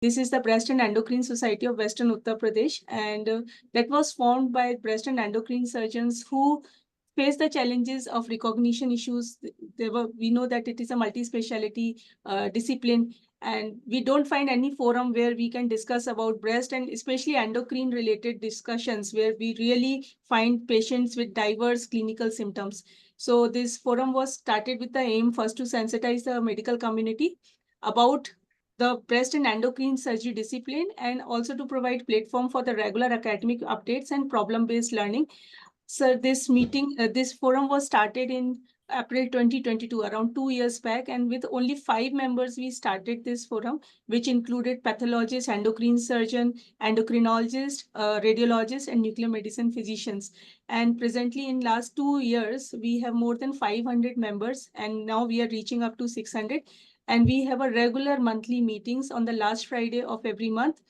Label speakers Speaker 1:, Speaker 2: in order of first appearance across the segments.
Speaker 1: This is the Breast and Endocrine Society of Western Uttar Pradesh, and that was formed by breast and endocrine surgeons who face the challenges of recognition issues. We know that it is a multi-speciality discipline, and we don't find any forum where we can discuss about breast and especially endocrine related discussions where we really find patients with diverse clinical symptoms. So this forum was started with the aim first to sensitize the medical community about the breast and endocrine surgery discipline, and also to provide platform for the regular academic updates and problem-based learning. So this forum was started in April 2022, around 2 years back, and with only 5 members, we started this forum, which included pathologists, endocrine surgeon, endocrinologist, radiologist, and nuclear medicine physicians. And presently, in last 2 years, we have more than 500 members, and now we are reaching up to 600. And we have a regular monthly meetings on the last Friday of every month,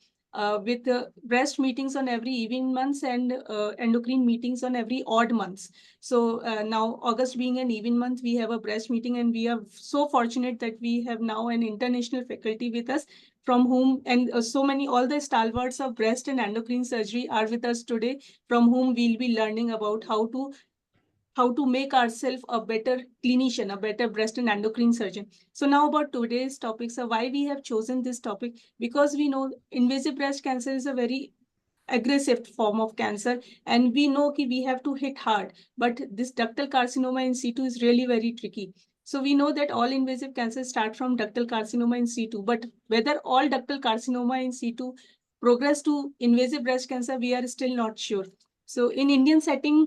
Speaker 1: with breast meetings on every even months and endocrine meetings on every odd months. So now August being an even month, we have a breast meeting, and we are so fortunate that we have now an international faculty with us from whom, and all the stalwarts of breast and endocrine surgery are with us today, from whom we'll be learning about how to make ourselves a better clinician, a better breast and endocrine surgeon. So now about today's topic. So why we have chosen this topic? Because we know invasive breast cancer is a very aggressive form of cancer, and we know that we have to hit hard. But this ductal carcinoma in situ is really very tricky. So we know that all invasive cancers start from ductal carcinoma in situ, but whether all ductal carcinoma in situ progress to invasive breast cancer, we are still not sure. So in Indian setting,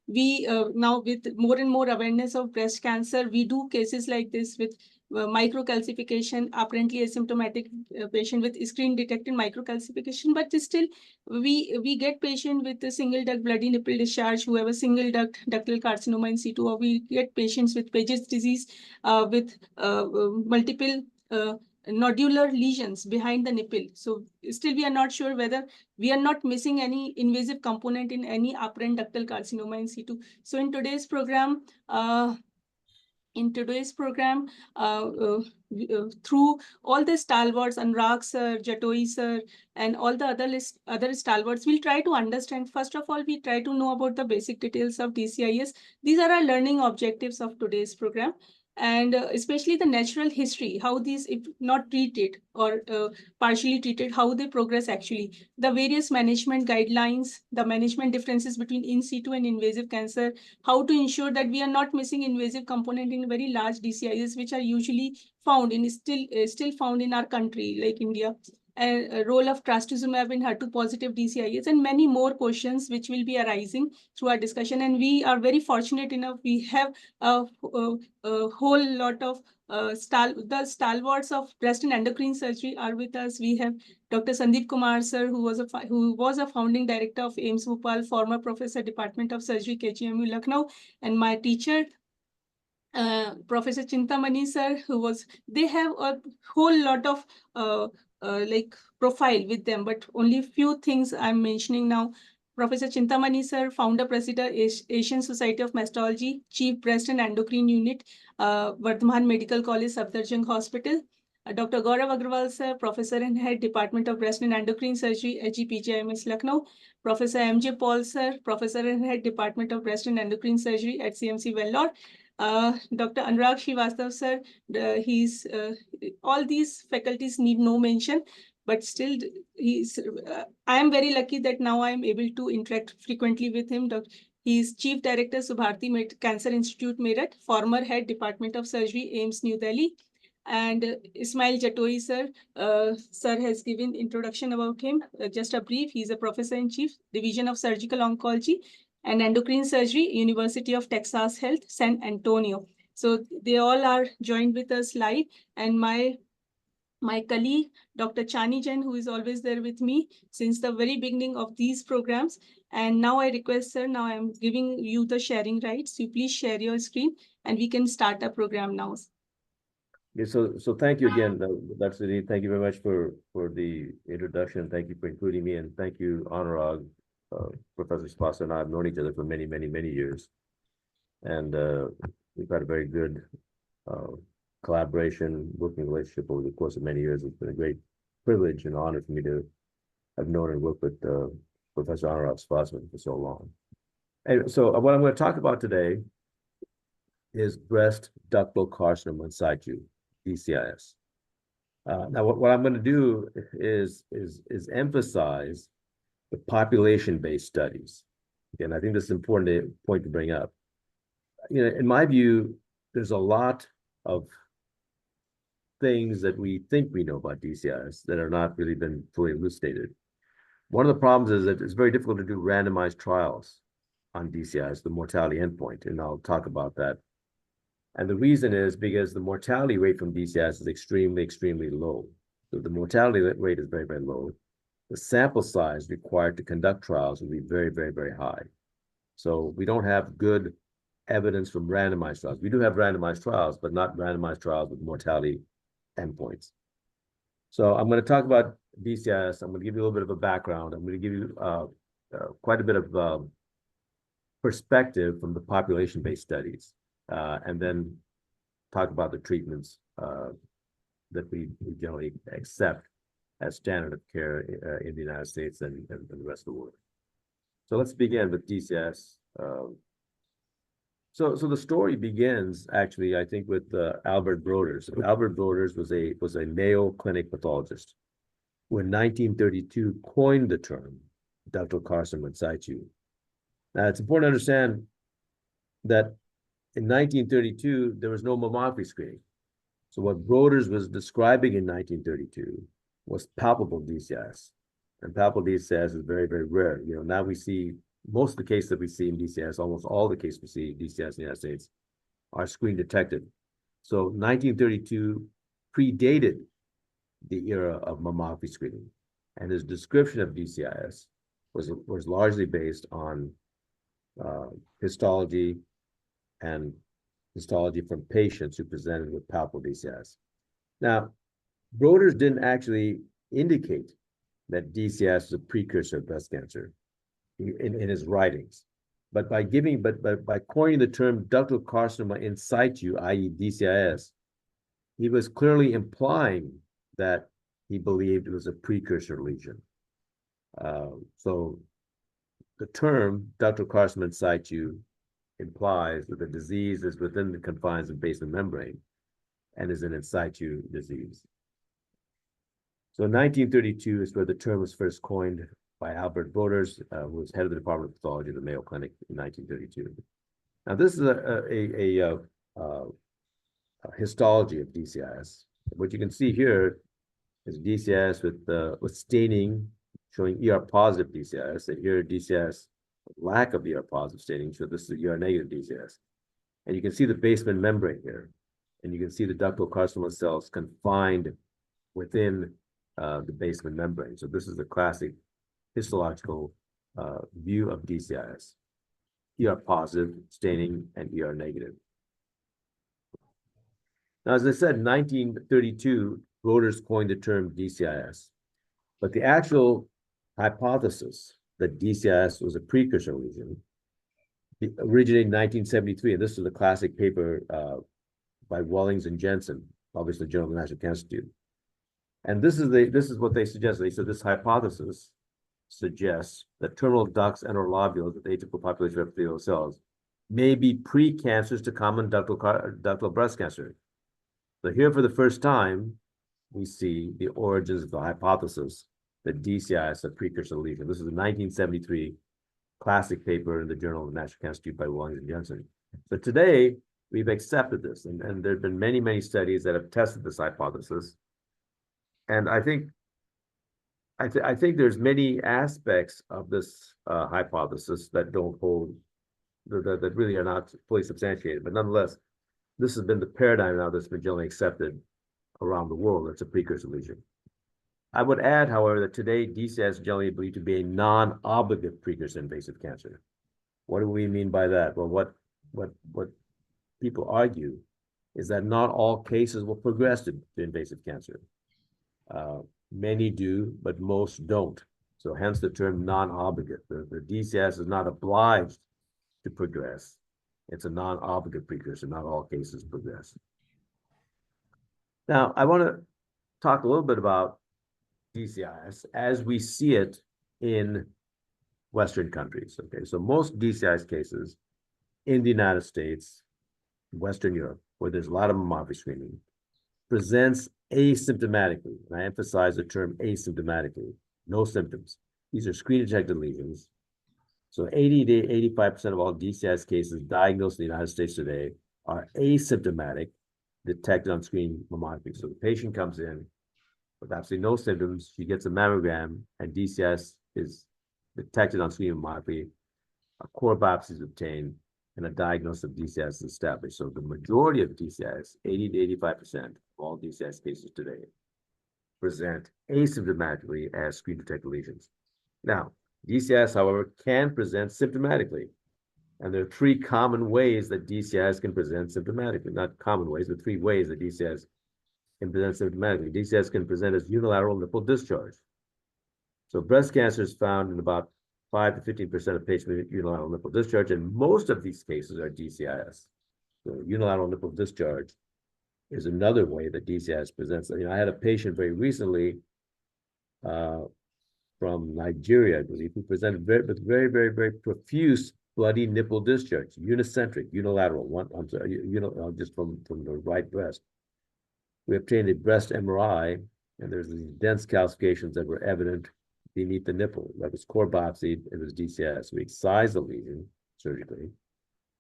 Speaker 1: we now with more and more awareness of breast cancer, we do cases like this with microcalcification, apparently asymptomatic patient with screen detected microcalcification, but still we get patient with a single duct bloody nipple discharge who have a single ductal carcinoma in situ, or we get patients with Paget's disease with multiple nodular lesions behind the nipple. So still we are not sure whether we are not missing any invasive component in any apparent ductal carcinoma in situ. So in today's program, through all the stalwarts, Anurag sir, Jatoi sir, and all the other stalwarts, we'll try to understand. First of all, we try to know about the basic details of DCIS. These are our learning objectives of today's program. And especially the natural history, how these, if not treated or partially treated, how they progress actually, the various management guidelines, the management differences between in situ and invasive cancer, how to ensure that we are not missing invasive component in very large DCIs, which are usually found in still found in our country like India, and a role of trastuzumab in HER2 positive DCIS, and many more questions which will be arising through our discussion. And we are very fortunate enough, we have a whole lot of stalwarts of breast and endocrine surgery are with us. We have Dr. Sandeep Kumar sir, who was a founding director of AIIMS Bhopal, former professor, Department of Surgery, KGMU Lucknow, and my teacher, Professor Chintamani sir, they have a whole lot of like profile with them, but only few things I'm mentioning now. Professor Chintamani sir, founder, president, Asian Society of Mastology, Chief Breast and Endocrine Unit, Vardhaman Medical College, Safdarjung Hospital. Dr. Gaurav Agarwal sir, Professor and Head, Department of Breast and Endocrine Surgery, SGPGIMS Lucknow. Professor M.J. Paul sir, Professor and Head, Department of Breast and Endocrine Surgery at CMC Vellore. Dr. Anurag Srivastava sir, all these faculties need no mention, but still I am very lucky that now I am able to interact frequently with him. He is Chief Director, Subharti Cancer Institute, Meerut, former Head, Department of Surgery, AIIMS, New Delhi. And Ismail Jatoi sir, sir has given introduction about him. Just a brief, he's a Professor in Chief, Division of Surgical Oncology and Endocrine Surgery, University of Texas Health, San Antonio. So they all are joined with us live. And my colleague, Dr. Chani Jain, who is always there with me since the very beginning of these programs. And now I request, sir, now I'm giving you the sharing rights. You please share your screen and we can start our program now.
Speaker 2: Yeah, so thank you again, Dr. Sandeep. Thank you very much for the introduction. Thank you for including me, and thank you, Anurag. Professor Srivastava and I have known each other for many, many, many years, and we've had a very good collaboration, working relationship over the course of many years. It's been a great privilege and honor for me to have known and worked with Professor Anurag Srivastava for so long. And so what I'm going to talk about today is breast ductal carcinoma in situ, DCIS. Now, what I'm going to do is emphasize the population-based studies. Again, I think this is an important point to bring up. You know, in my view, there's a lot of things that we think we know about DCIS that are not really been fully elucidated. One of the problems is that it's very difficult to do randomized trials on DCIS, the mortality endpoint, and I'll talk about that. And the reason is because the mortality rate from DCIS is extremely, extremely low. So the mortality rate is very, very low. The sample size required to conduct trials will be very, very, very high. So we don't have good evidence from randomized trials. We do have randomized trials, but not randomized trials with mortality endpoints. So I'm going to talk about DCIS. I'm going to give you a little bit of a background. I'm going to give you quite a bit of perspective from the population-based studies. And then talk about the treatments that we generally accept as standard of care in the United States and the rest of the world. So let's begin with DCIS. So the story begins actually, I think, with Albert Broders. Albert Broders was a Mayo Clinic pathologist who in 1932 coined the term ductal carcinoma in situ. Now it's important to understand that in 1932, there was no mammography screening. So what Broders was describing in 1932 was palpable DCIS. And palpable DCIS is very, very rare. You know, now we see most of the cases that we see in DCIS, almost all the cases we see in DCIS in the United States are screen detected. So 1932 predated the era of mammography screening. And his description of DCIS was largely based on histology and histology from patients who presented with palpable DCIS. Now, Broders didn't actually indicate that DCIS is a precursor of breast cancer in his writings, but by coining the term ductal carcinoma in situ, i.e. DCIS, he was clearly implying that he believed it was a precursor lesion. So the term ductal carcinoma in situ implies that the disease is within the confines of basement membrane and is an in situ disease. So in 1932 is where the term was first coined by Albert Broders, who was head of the Department of Pathology of the Mayo Clinic in 1932. Now this is a histology of DCIS. What you can see here is DCIS with staining showing ER positive DCIS, and here DCIS lack of ER positive staining, so this is ER negative DCIS. And you can see the basement membrane here, and you can see the ductal carcinoma cells confined within the basement membrane. So this is the classic histological view of DCIS, ER positive staining and ER negative. Now, as I said, in 1932, Broders coined the term DCIS, but the actual hypothesis that DCIS was a precursor lesion originated in 1973, and this is the classic paper by Wellings and Jensen, published in the Journal of the National Cancer Institute. And this is what they suggest. They said this hypothesis suggests that terminal ducts and or lobules of the atypical population of epithelial cells may be pre-cancers to common ductal breast cancer. So here for the first time, we see the origins of the hypothesis that DCIS is a precursor lesion. This is a 1973 classic paper in the Journal of the National Cancer Institute by Wellings and Jensen. So today, we've accepted this, and there have been many, many studies that have tested this hypothesis. And I think there's many aspects of this hypothesis that don't hold, that really are not fully substantiated. But nonetheless, this has been the paradigm now that's been generally accepted around the world. It's a precursor lesion. I would add, however, that today DCIS is generally believed to be a non-obligate precursor invasive cancer. What do we mean by that? Well, what people argue is that not all cases will progress to invasive cancer. Many do, but most don't. So hence the term non-obligate. The DCIS is not obliged to progress. It's a non-obligate precursor. Not all cases progress. Now, I want to talk a little bit about DCIS as we see it in Western countries. Okay, so most DCIS cases in the United States, Western Europe, where there's a lot of mammography screening, presents asymptomatically. And I emphasize the term asymptomatically, no symptoms. These are screen detected lesions. So 80 to 85% of all DCIS cases diagnosed in the United States today are asymptomatic, detected on screening mammography. So the patient comes in with absolutely no symptoms. She gets a mammogram, and DCIS is detected on screening mammography. A core biopsy is obtained, and a diagnosis of DCIS is established. So the majority of DCIS, 80 to 85% of all DCIS cases today, present asymptomatically as screen detected lesions. Now, DCIS, however, can present symptomatically. And there are three common ways that DCIS can present symptomatically. Not common ways, but three ways that DCIS can present symptomatically. DCIS can present as unilateral nipple discharge. So breast cancer is found in about 5 to 15% of patients with unilateral nipple discharge, and most of these cases are DCIS. So unilateral nipple discharge is another way that DCIS presents. I had a patient very recently from Nigeria, I believe, who presented with very profuse bloody nipple discharge, unicentric, unilateral. Just from the right breast. We obtained a breast MRI, and there's these dense calcifications that were evident beneath the nipple. That was core biopsied. It was DCIS. We excised the lesion surgically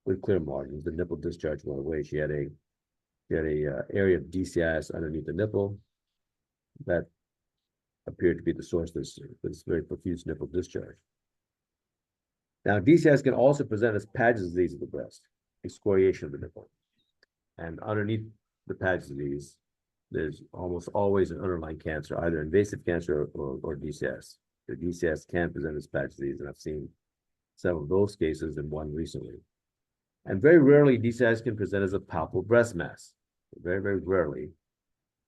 Speaker 2: with clear margins. The nipple discharge went away. She had a area of DCIS underneath the nipple that appeared to be the source of this very profuse nipple discharge. Now, DCIS can also present as Paget's disease of the breast, excoriation of the nipple. And underneath the Paget's disease, there's almost always an underlying cancer, either invasive cancer or DCIS. The DCIS can present as Paget's disease, and I've seen several of those cases and one recently. And very rarely, DCIS can present as a palpable breast mass. Very rarely,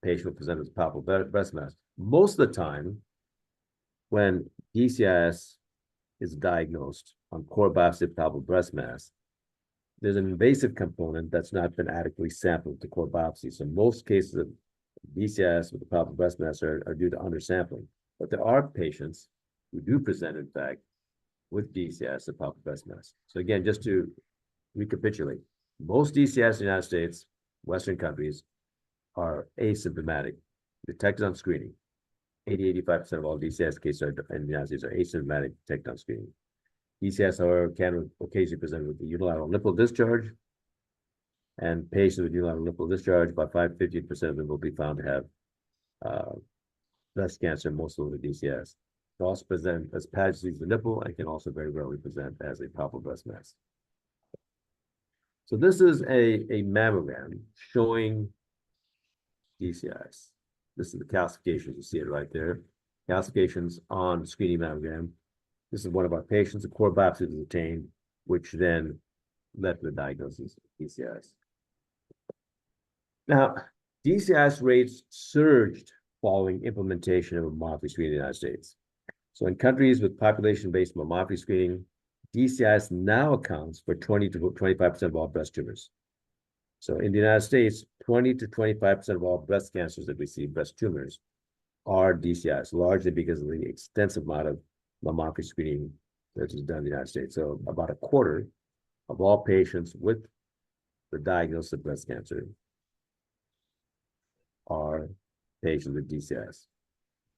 Speaker 2: patient will present as palpable breast mass. Most of the time, when DCIS is diagnosed on core biopsy palpable breast mass, there's an invasive component that's not been adequately sampled to core biopsy. So most cases of DCIS with the palpable breast mass are due to undersampling. But there are patients who do present, in fact, with DCIS of palpable breast mass. So again, just to recapitulate, most DCIS in the United States, Western countries, are asymptomatic, detected on screening. 85% of all DCIS cases in the United States are asymptomatic, detected on screening. DCIS, however, can occasionally present with the unilateral nipple discharge, and patients with unilateral nipple discharge, about 5 to 15% of them will be found to have breast cancer, most of them with DCIS. They also present as Paget's disease of the nipple, and can also very rarely present as a palpable breast mass. So this is a mammogram showing DCIS. This is the calcifications. You see it right there. Calcifications on screening mammogram. This is one of our patients. A core biopsy was obtained, which then led to the diagnosis of DCIS. Now, DCIS rates surged following implementation of mammography screening in the United States. So in countries with population-based mammography screening, DCIS now accounts for 20 to 25% of all breast tumors. So in the United States, 20 to 25% of all breast cancers that we see, breast tumors, are DCIS, largely because of the extensive amount of mammography screening that is done in the United States. So about a quarter of all patients with the diagnosis of breast cancer are patients with DCIS.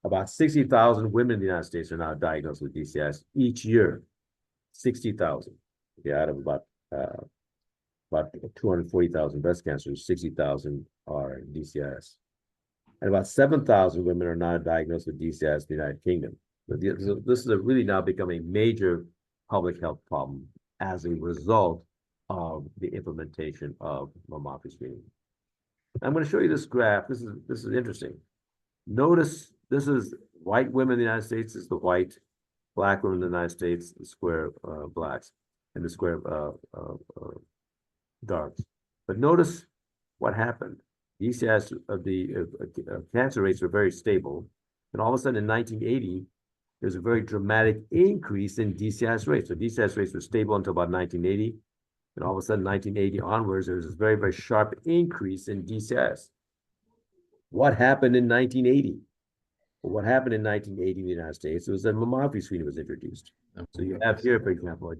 Speaker 2: About 60,000 women in the United States are now diagnosed with DCIS each year. 60,000. Out of about 240,000 breast cancers, 60,000 are DCIS. And about 7,000 women are now diagnosed with DCIS in the United Kingdom. So this is really now becoming a major public health problem as a result of the implementation of mammography screening. I'm going to show you this graph. This is interesting. Notice this is white women in the United States. This is the white. Black women in the United States, the square blacks, and the square darks. But notice what happened. DCIS of the cancer rates were very stable. And all of a sudden in 1980, there's a very dramatic increase in DCIS rates. So DCIS rates were stable until about 1980. And all of a sudden, 1980 onwards, there's this very sharp increase in DCIS. What happened in 1980? Well, what happened in 1980 in the United States was that mammography screening was introduced. So you have here, for example, a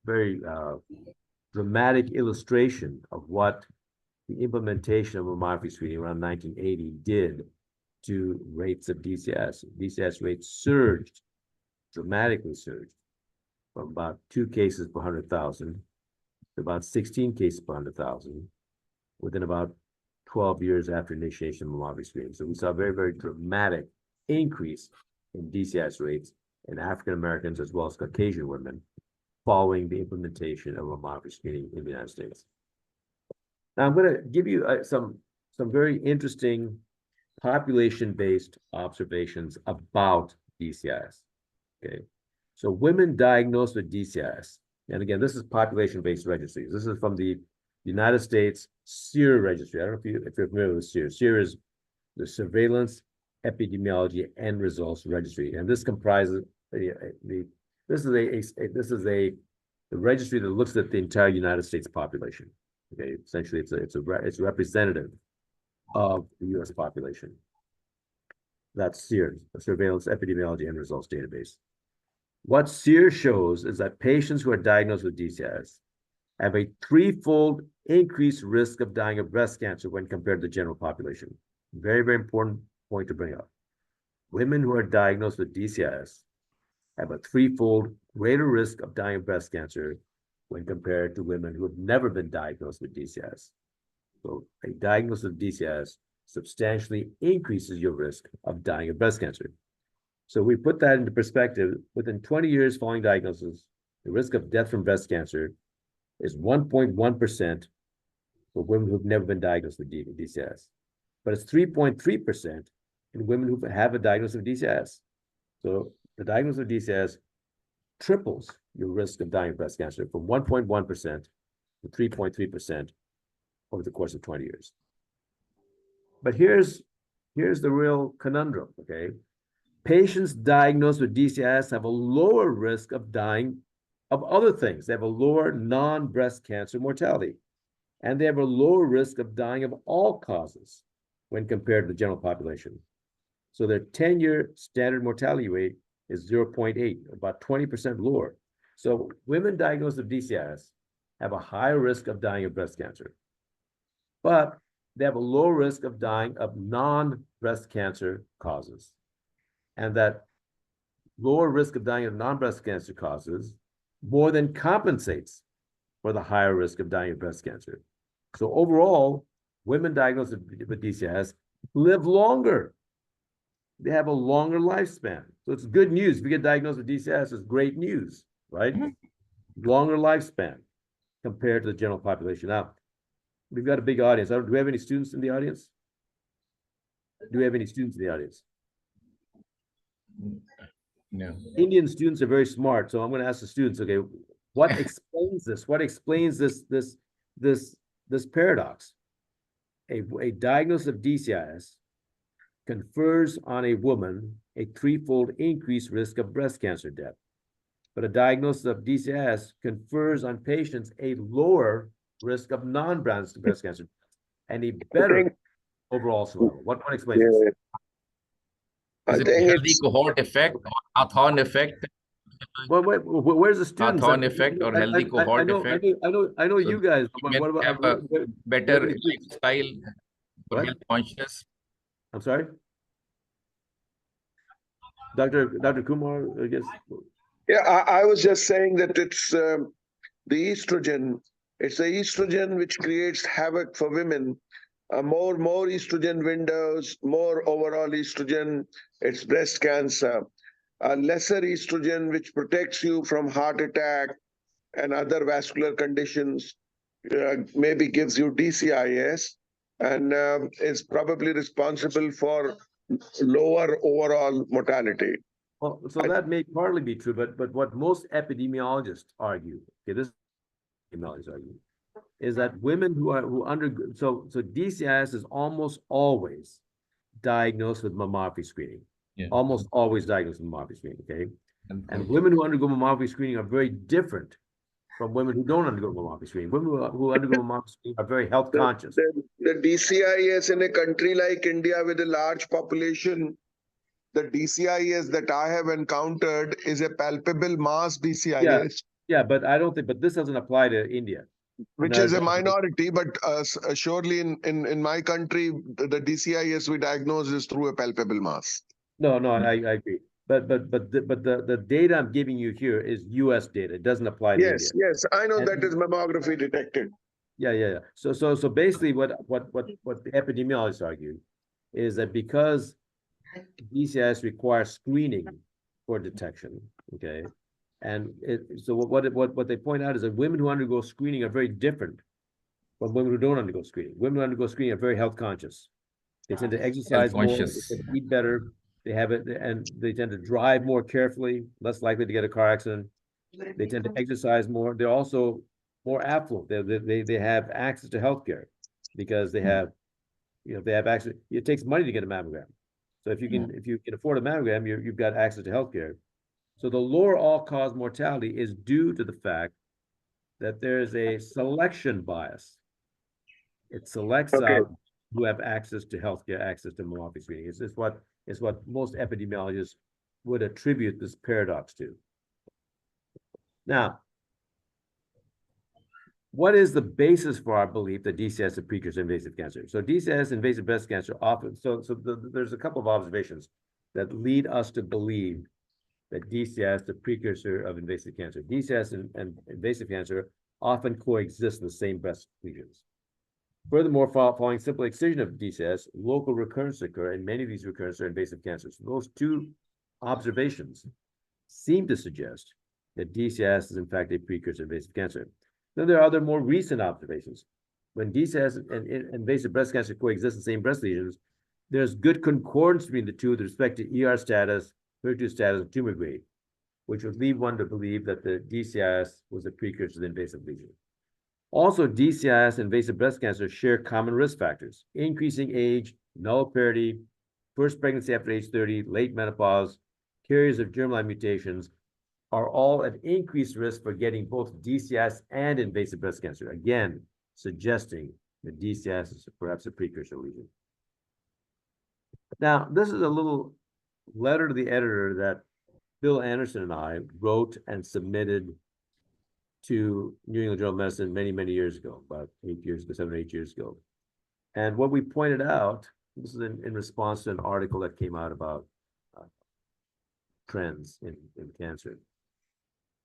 Speaker 2: very dramatic illustration of what the implementation of mammography screening around 1980 did to rates of DCS. DCS rates surged, dramatically surged, from about 2 cases per 100,000 to about 16 cases per 100,000 within about 12 years after initiation of mammography screening. So we saw a very, very dramatic increase in DCS rates in African Americans as well as Caucasian women following the implementation of mammography screening in the United States. Now I'm going to give you some very interesting population-based observations about DCIS. Okay, so women diagnosed with DCIS, and again, this is population-based registries. This is from the United States SEER registry. I don't know if you're familiar with SEER. SEER is the Surveillance Epidemiology and Results Registry, and this comprises the registry that looks at the entire United States population. Okay, essentially, it's representative of the U.S. population. That's SEER, the Surveillance Epidemiology and Results Database. What SEER shows is that patients who are diagnosed with DCIS have a 3-fold increased risk of dying of breast cancer when compared to the general population. Very, very important point to bring up. Women who are diagnosed with DCIS have a 3-fold greater risk of dying of breast cancer when compared to women who have never been diagnosed with DCIS. So a diagnosis of DCIS substantially increases your risk of dying of breast cancer. So we put that into perspective. Within 20 years following diagnosis, the risk of death from breast cancer is 1.1% for women who've never been diagnosed with DCIS, but it's 3.3% in women who have a diagnosis of DCIS. So the diagnosis of DCIS triples your risk of dying of breast cancer from 1.1% to 3.3% over the course of 20 years. But here's the real conundrum, okay? Patients diagnosed with DCIS have a lower risk of dying of other things. They have a lower non-breast cancer mortality, and they have a lower risk of dying of all causes when compared to the general population. So their 10-year standard mortality rate is 0.8, about 20% lower. So women diagnosed with DCIS have a higher risk of dying of breast cancer, but they have a lower risk of dying of non-breast cancer causes. And that lower risk of dying of non-breast cancer causes more than compensates for the higher risk of dying of breast cancer. So overall, women diagnosed with DCIS live longer. They have a longer lifespan. So it's good news. If you get diagnosed with DCIS, it's great news, right? Mm-hmm. Longer lifespan compared to the general population. Now, we've got a big audience. Do we have any students in the audience? Do we have any students in the audience?
Speaker 3: No.
Speaker 2: Indian students are very smart, so I'm going to ask the students, okay, what explains this? What explains this paradox? A diagnosis of DCIS confers on a woman a 3-fold increased risk of breast cancer death. But a diagnosis of DCIS confers on patients a lower risk of non-breast cancer and a better overall survival. What explains this?
Speaker 3: Is it a healthy cohort effect or Hawthorne effect?
Speaker 2: Well, where's the students?
Speaker 3: Hawthorne effect or healthy cohort effect?
Speaker 2: I know you guys. But what
Speaker 3: have
Speaker 2: about
Speaker 3: a better lifestyle or health conscious?
Speaker 2: I'm sorry, Dr. Kumar, I guess.
Speaker 4: Yeah, I was just saying that it's the estrogen. It's the estrogen which creates havoc for women. More estrogen windows, more overall estrogen. It's breast cancer. Lesser estrogen, which protects you from heart attack and other vascular conditions, maybe gives you DCIS, and is probably responsible for lower overall mortality.
Speaker 2: Well, so that may partly be true, but what most epidemiologists argue, okay, this epidemiologists argue, is that women so DCIS is almost always diagnosed with mammography screening. Yeah. Almost always diagnosed with mammography screening, okay? And women who undergo mammography screening are very different from women who don't undergo mammography screening. Women who undergo mammography screening are very health conscious.
Speaker 4: The DCIS in a country like India with a large population, the DCIS that I have encountered is a palpable mass DCIS.
Speaker 2: Yeah, but I don't think, but this doesn't apply to India.
Speaker 4: Which is a minority, but surely in my country, the DCIS we diagnose is through a palpable mass.
Speaker 2: No, I agree. But the data I'm giving you here is US data. It doesn't apply to India.
Speaker 4: Yes, I know
Speaker 2: And-
Speaker 4: that is mammography detected.
Speaker 2: Yeah. So basically what the epidemiologists argue is that because DCIS requires screening for detection, okay? And so what they point out is that women who undergo screening are very different from women who don't undergo screening. Women who undergo screening are very health conscious. They tend to exercise more, they
Speaker 3: conscious.
Speaker 2: tend to eat better, they have it, and they tend to drive more carefully, less likely to get a car accident. They tend to exercise more. They're also more affluent. They have access to healthcare because they have, they have access. It takes money to get a mammogram. So if you can afford a mammogram, you've got access to healthcare. So the lower all-cause mortality is due to the fact that there is a selection bias. It selects out who have access to healthcare, access to mammography screening. It's what most epidemiologists would attribute this paradox to. Now, what is the basis for our belief that DCIS is a precursor to invasive cancer? So DCIS, invasive breast cancer, often, there's a couple of observations that lead us to believe that DCIS is the precursor of invasive cancer. DCIS and invasive cancer often coexist in the same breast lesions. Furthermore, following simple excision of DCIS, local recurrences occur, and many of these recurrences are invasive cancers. So those two observations seem to suggest that DCIS is in fact a precursor to invasive cancer. Then there are other more recent observations. When DCIS and invasive breast cancer coexist in the same breast lesions, there's good concordance between the two with respect to ER status, HER2 status, and tumor grade, which would lead one to believe that the DCIS was a precursor to the invasive lesion. Also, DCIS and invasive breast cancer share common risk factors: increasing age, nulliparity, first pregnancy after age 30, late menopause, carriers of germline mutations are all at increased risk for getting both DCIS and invasive breast cancer, again, suggesting that DCIS is perhaps a precursor lesion. Now, this is a little letter to the editor that Bill Anderson and I wrote and submitted to New England Journal of Medicine many years ago, about 7 or 8 years ago. And what we pointed out, this is in response to an article that came out about trends in cancer.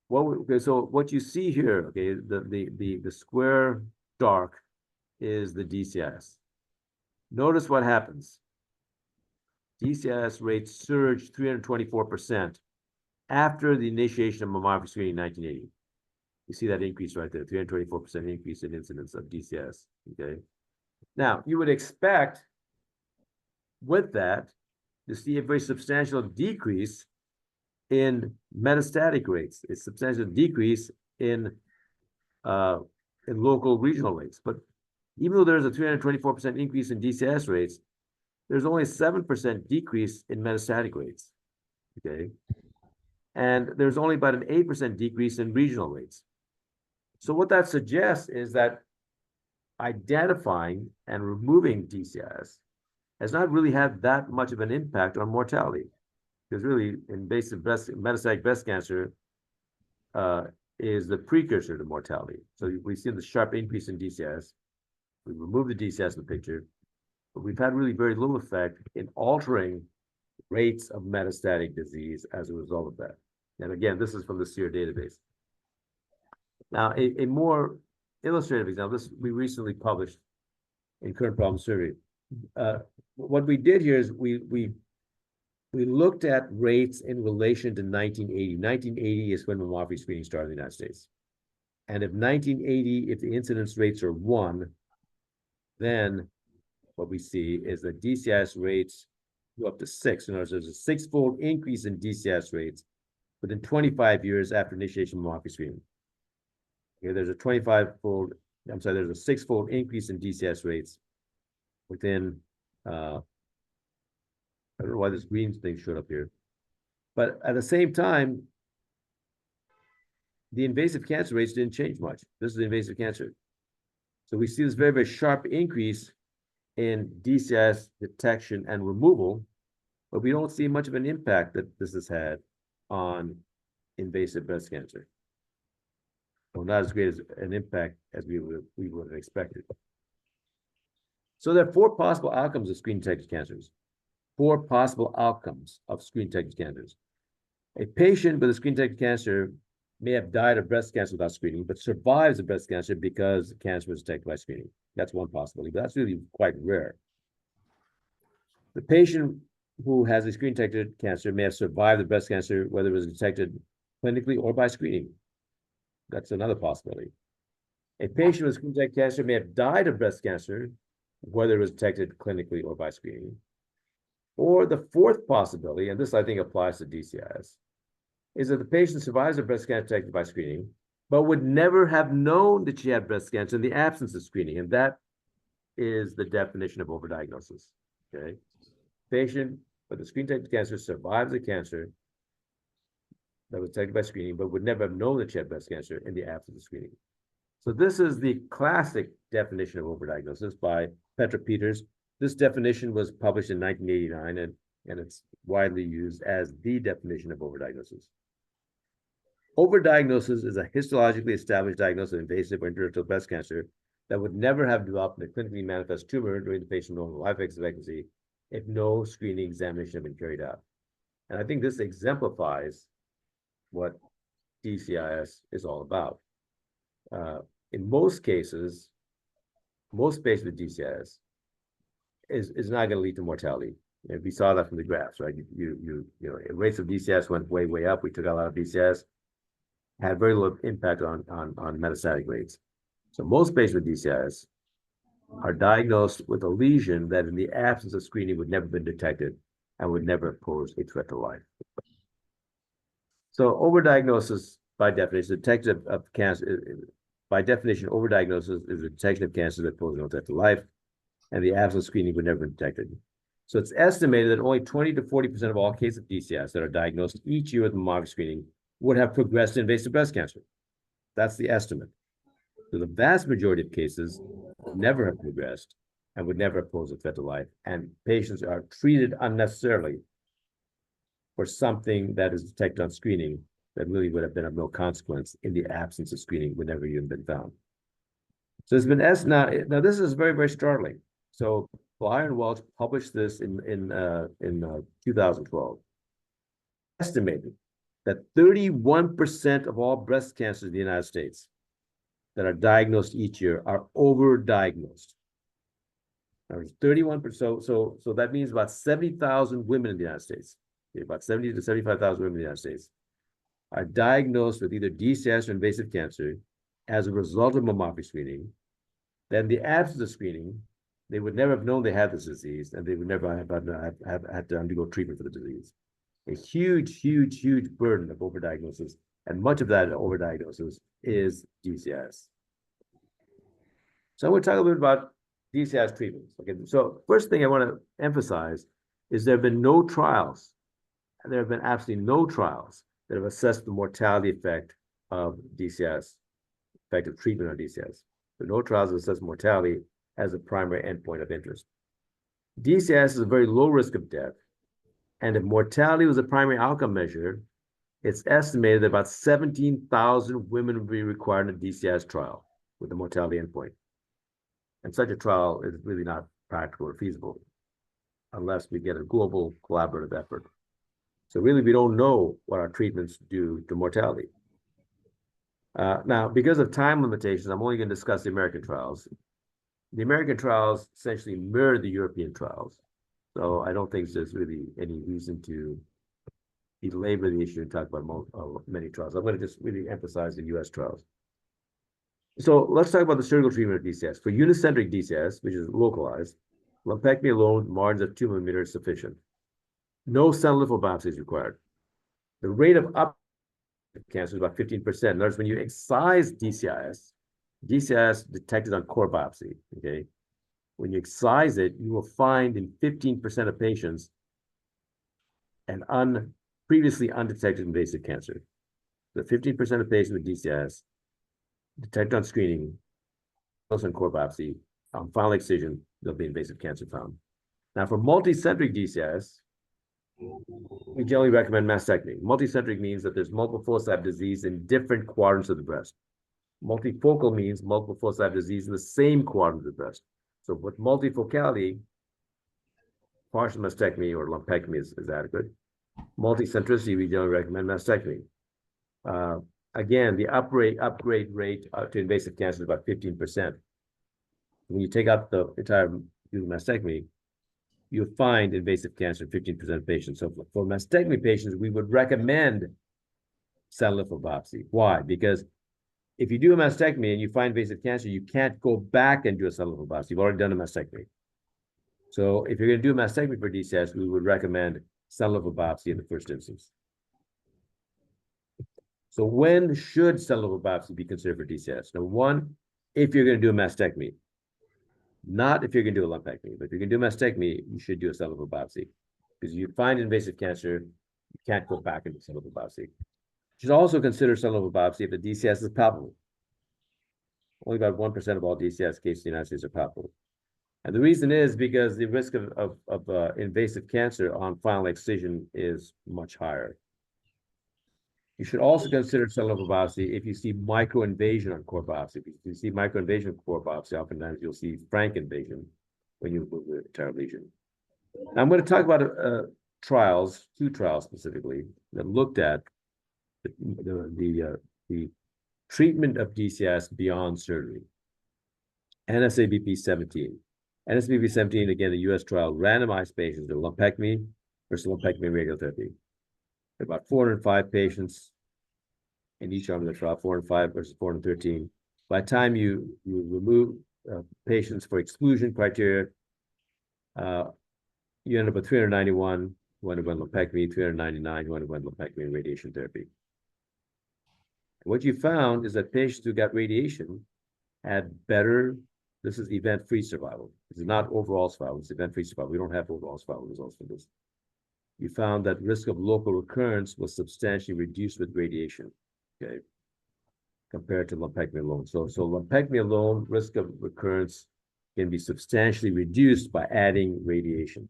Speaker 2: So what you see here, okay, the square dark is the DCIS. Notice what happens. DCIS rates surged 324% after the initiation of mammography screening in 1980. You see that increase right there, 324% increase in incidence of DCIS, okay? Now, you would expect with that to see a very substantial decrease in metastatic rates, a substantial decrease in local regional rates. But even though there's a 324% increase in DCIS rates, there's only a 7% decrease in metastatic rates, okay? And there's only about an 8% decrease in regional rates. So what that suggests is that identifying and removing DCIS has not really had that much of an impact on mortality, because really invasive metastatic breast cancer is the precursor to mortality. So we've seen the sharp increase in DCIS. We removed the DCIS in the picture, but we've had really very little effect in altering rates of metastatic disease as a result of that. And again, this is from the SEER database. Now, a more illustrative example, this we recently published in Current Problem Survey. What we did here is we looked at rates in relation to 1980. 1980 is when mammography screening started in the United States. And if the incidence rates are 1, then what we see is that DCIS rates go up to 6. In other words, there's a 6-fold increase in DCIS rates within 25 years after initiation of mammography screening. Okay, there's a 6-fold increase in DCIS rates within, I don't know why this green thing showed up here. But at the same time, the invasive cancer rates didn't change much. This is invasive cancer. So we see this very, very sharp increase in DCIS detection and removal, but we don't see much of an impact that this has had on invasive breast cancer. Well, not as great as an impact as we would have expected. So there are 4 possible outcomes of screen-detected cancers. 4 possible outcomes of screen-detected cancers. A patient with a screen-detected cancer may have died of breast cancer without screening, but survives of breast cancer because cancer was detected by screening. That's one possibility, but that's really quite rare. The patient who has a screen-detected cancer may have survived the breast cancer, whether it was detected clinically or by screening. That's another possibility. A patient with screen-detected cancer may have died of breast cancer, whether it was detected clinically or by screening. Or the 4th possibility, and this I think applies to DCIS, is that the patient survives a breast cancer detected by screening, but would never have known that she had breast cancer in the absence of screening. And that is the definition of overdiagnosis. Okay. Patient with a screen-detected cancer survives a cancer that was detected by screening, but would never have known that she had breast cancer in the absence of screening. So this is the classic definition of overdiagnosis by Petra Peters. This definition was published in 1989, and it's widely used as the definition of overdiagnosis. Overdiagnosis is a histologically established diagnosis of invasive or interstitial breast cancer that would never have developed a clinically manifest tumor during the patient's normal life expectancy if no screening examination had been carried out. And I think this exemplifies what DCIS is all about. In most cases, most patients with DCIS is not going to lead to mortality. And we saw that from the graphs, right? You know, rates of DCIS went way, way up. We took out a lot of DCIS, had very little impact on metastatic rates. So most patients with DCIS are diagnosed with a lesion that in the absence of screening would never have been detected and would never pose a threat to life. So overdiagnosis, by definition, detection of cancer, by definition, overdiagnosis is a detection of cancer that poses no threat to life, and the absence of screening would never be detected. So it's estimated that only 20 to 40% of all cases of DCIS that are diagnosed each year with mammography screening would have progressed to invasive breast cancer. That's the estimate. So the vast majority of cases never have progressed and would never pose a threat to life, and patients are treated unnecessarily for something that is detected on screening that really would have been of no consequence in the absence of screening, would never even been found. So it's been now this is very, very startling. So Blyer and Welch published this in 2012, estimated that 31% of all breast cancers in the United States that are diagnosed each year are overdiagnosed. Now, 31%. So that means about 70,000 women in the United States, about 70 to 75,000 women in the United States, are diagnosed with either DCIS or invasive cancer as a result of mammography screening. Then, the absence of screening, they would never have known they had this disease, and they would never have had to undergo treatment for the disease. A huge, huge, huge burden of overdiagnosis, and much of that overdiagnosis is DCIS. So I'm going to talk a little bit about DCIS treatments. Okay, so first thing I want to emphasize is there have been no trials, and there have been absolutely no trials that have assessed the mortality effect of DCIS, effective treatment of DCIS. There are no trials that assess mortality as a primary endpoint of interest. DCIS is a very low risk of death, and if mortality was a primary outcome measure, it's estimated that about 17,000 women would be required in a DCIS trial with the mortality endpoint. And such a trial is really not practical or feasible unless we get a global collaborative effort. So really, we don't know what our treatments do to mortality. Now, because of time limitations, I'm only going to discuss the American trials. The American trials essentially mirror the European trials. So I don't think there's really any reason to belabor the issue and talk about many trials. I'm going to just really emphasize the US trials. So let's talk about the surgical treatment of DCIS. For unicentric DCIS, which is localized, lumpectomy alone, margins of 2 millimeters is sufficient. No sentinel lymph biopsy is required. The rate of up cancer is about 15%. In other words, when you excise DCIS detected on core biopsy, okay? When you excise it, you will find in 15% of patients an previously undetected invasive cancer. The 15% of patients with DCIS detect on screening, also in core biopsy, on final excision, there'll be invasive cancer found. Now, for multicentric DCIS, we generally recommend mastectomy. Multicentric means that there's multiple foci of disease in different quadrants of the breast. Multifocal means multiple foci of disease in the same quadrant of the breast. So with multifocality, partial mastectomy or lumpectomy is adequate. Multicentricity, we generally recommend mastectomy. Again, the upgrade rate to invasive cancer is about 15%. When you take out the entire mastectomy, you'll find invasive cancer in 15% of patients. So for mastectomy patients, we would recommend sentinel lymph node biopsy. Why? Because if you do a mastectomy and you find invasive cancer, you can't go back and do a sentinel lymph node biopsy. You've already done a mastectomy. So if you're going to do a mastectomy for DCIS, we would recommend sentinel lymph node biopsy in the first instance. So when should sentinel lymph node biopsy be considered for DCIS? Number one, if you're going to do a mastectomy. Not if you're going to do a lumpectomy, but if you're going to do a mastectomy, you should do a sentinel lymph node biopsy. Because you find invasive cancer, you can't go back into sentinel lymph node biopsy. You should also consider sentinel lymph node biopsy if the DCIS is palpable. Only about 1% of all DCIS cases in the United States are palpable. And the reason is because the risk of invasive cancer on final excision is much higher. You should also consider sentinel lymph node biopsy if you see microinvasion on core biopsy. If you see microinvasion on core biopsy, oftentimes you'll see frank invasion when you remove the entire lesion. Now, I'm going to talk about trials, 2 trials specifically, that looked at the treatment of DCIS beyond surgery. NSABP 17. NSABP 17, again, a US trial, randomized patients to lumpectomy versus lumpectomy radiotherapy. About 405 patients in each arm of the trial, 405 versus 413. By the time you remove patients for exclusion criteria, you end up with 391 who underwent lumpectomy, 399 who underwent lumpectomy and radiation therapy. What you found is that patients who got radiation had better, this is event-free survival. This is not overall survival, it's event-free survival. We don't have overall survival results for this. You found that risk of local recurrence was substantially reduced with radiation, okay, compared to lumpectomy alone. So lumpectomy alone, risk of recurrence can be substantially reduced by adding radiation.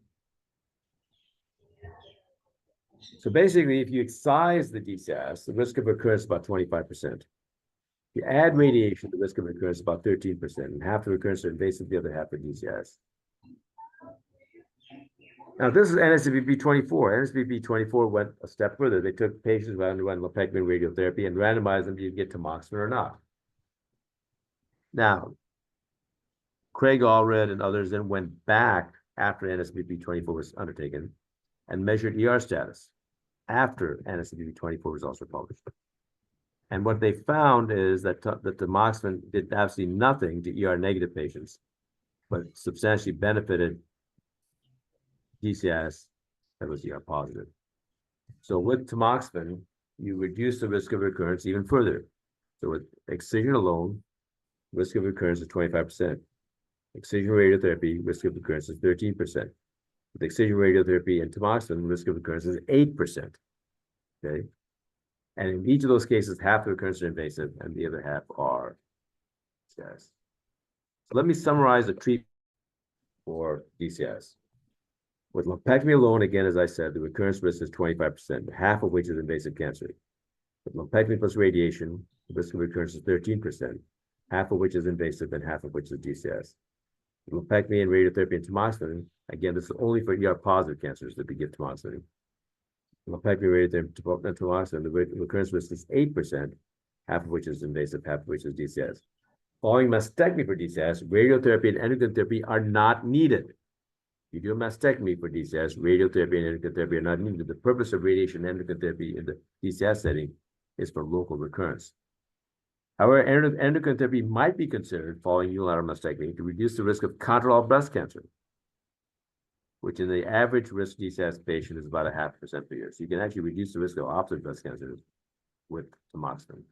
Speaker 2: So basically, if you excise the DCIS, the risk of recurrence is about 25%. If you add radiation, the risk of recurrence is about 13%, and half the recurrence are invasive, the other half are DCIS. Now, this is NSABP 24. NSABP 24 went a step further. They took patients who underwent lumpectomy and radiotherapy and randomized them to get tamoxifen or not. Now, Craig Allred and others then went back after NSABP 24 was undertaken and measured ER status after NSABP 24 results were published. And what they found is that the tamoxifen did absolutely nothing to ER negative patients, but substantially benefited DCIS that was ER positive. So with tamoxifen, you reduce the risk of recurrence even further. So with excision alone, risk of recurrence is 25%. Excision radiotherapy, risk of recurrence is 13%. With excision radiotherapy and tamoxifen, risk of recurrence is 8%. Okay. And in each of those cases, half the recurrence are invasive and the other half are DCIS. So let me summarize the treatment for DCIS. With lumpectomy alone, again, as I said, the recurrence risk is 25%, half of which is invasive cancer. With lumpectomy plus radiation, the risk of recurrence is 13%, half of which is invasive and half of which is DCIS. With lumpectomy and radiotherapy and tamoxifen, again, this is only for ER positive cancers that we give tamoxifen. Lumpectomy, radiotherapy, and tamoxifen, the recurrence risk is 8%, half of which is invasive, half of which is DCIS. Following mastectomy for DCIS, radiotherapy and endocrine therapy are not needed. You do a mastectomy for DCIS, radiotherapy and endocrine therapy are not needed. The purpose of radiation and endocrine therapy in the DCIS setting is for local recurrence. However, endocrine therapy might be considered following unilateral mastectomy to reduce the risk of contralateral breast cancer, which in the average risk DCIS patient is about 0.5% per year. So you can actually reduce the risk of opposite breast cancer with tamoxifen.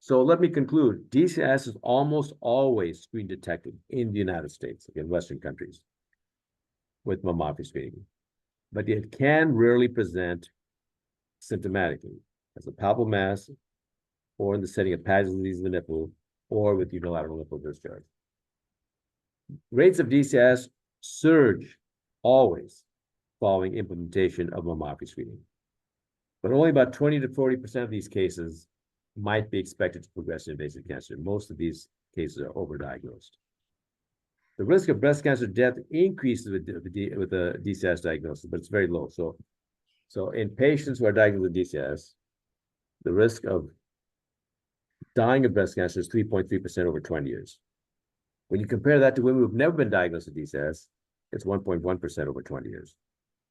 Speaker 2: So let me conclude. DCIS is almost always screen detected in the United States, in Western countries, with mammography screening. But it can rarely present symptomatically. as a palpable mass, or in the setting of Paget's disease of the nipple, or with unilateral nipple discharge. Rates of DCIS surge always following implementation of mammography screening, but only about 20 to 40% of these cases might be expected to progress to invasive cancer. Most of these cases are overdiagnosed. The risk of breast cancer death increases with the DCIS diagnosis, but it's very low. So in patients who are diagnosed with DCIS, the risk of dying of breast cancer is 3.3% over 20 years. When you compare that to women who've never been diagnosed with DCIS, it's 1.1% over 20 years.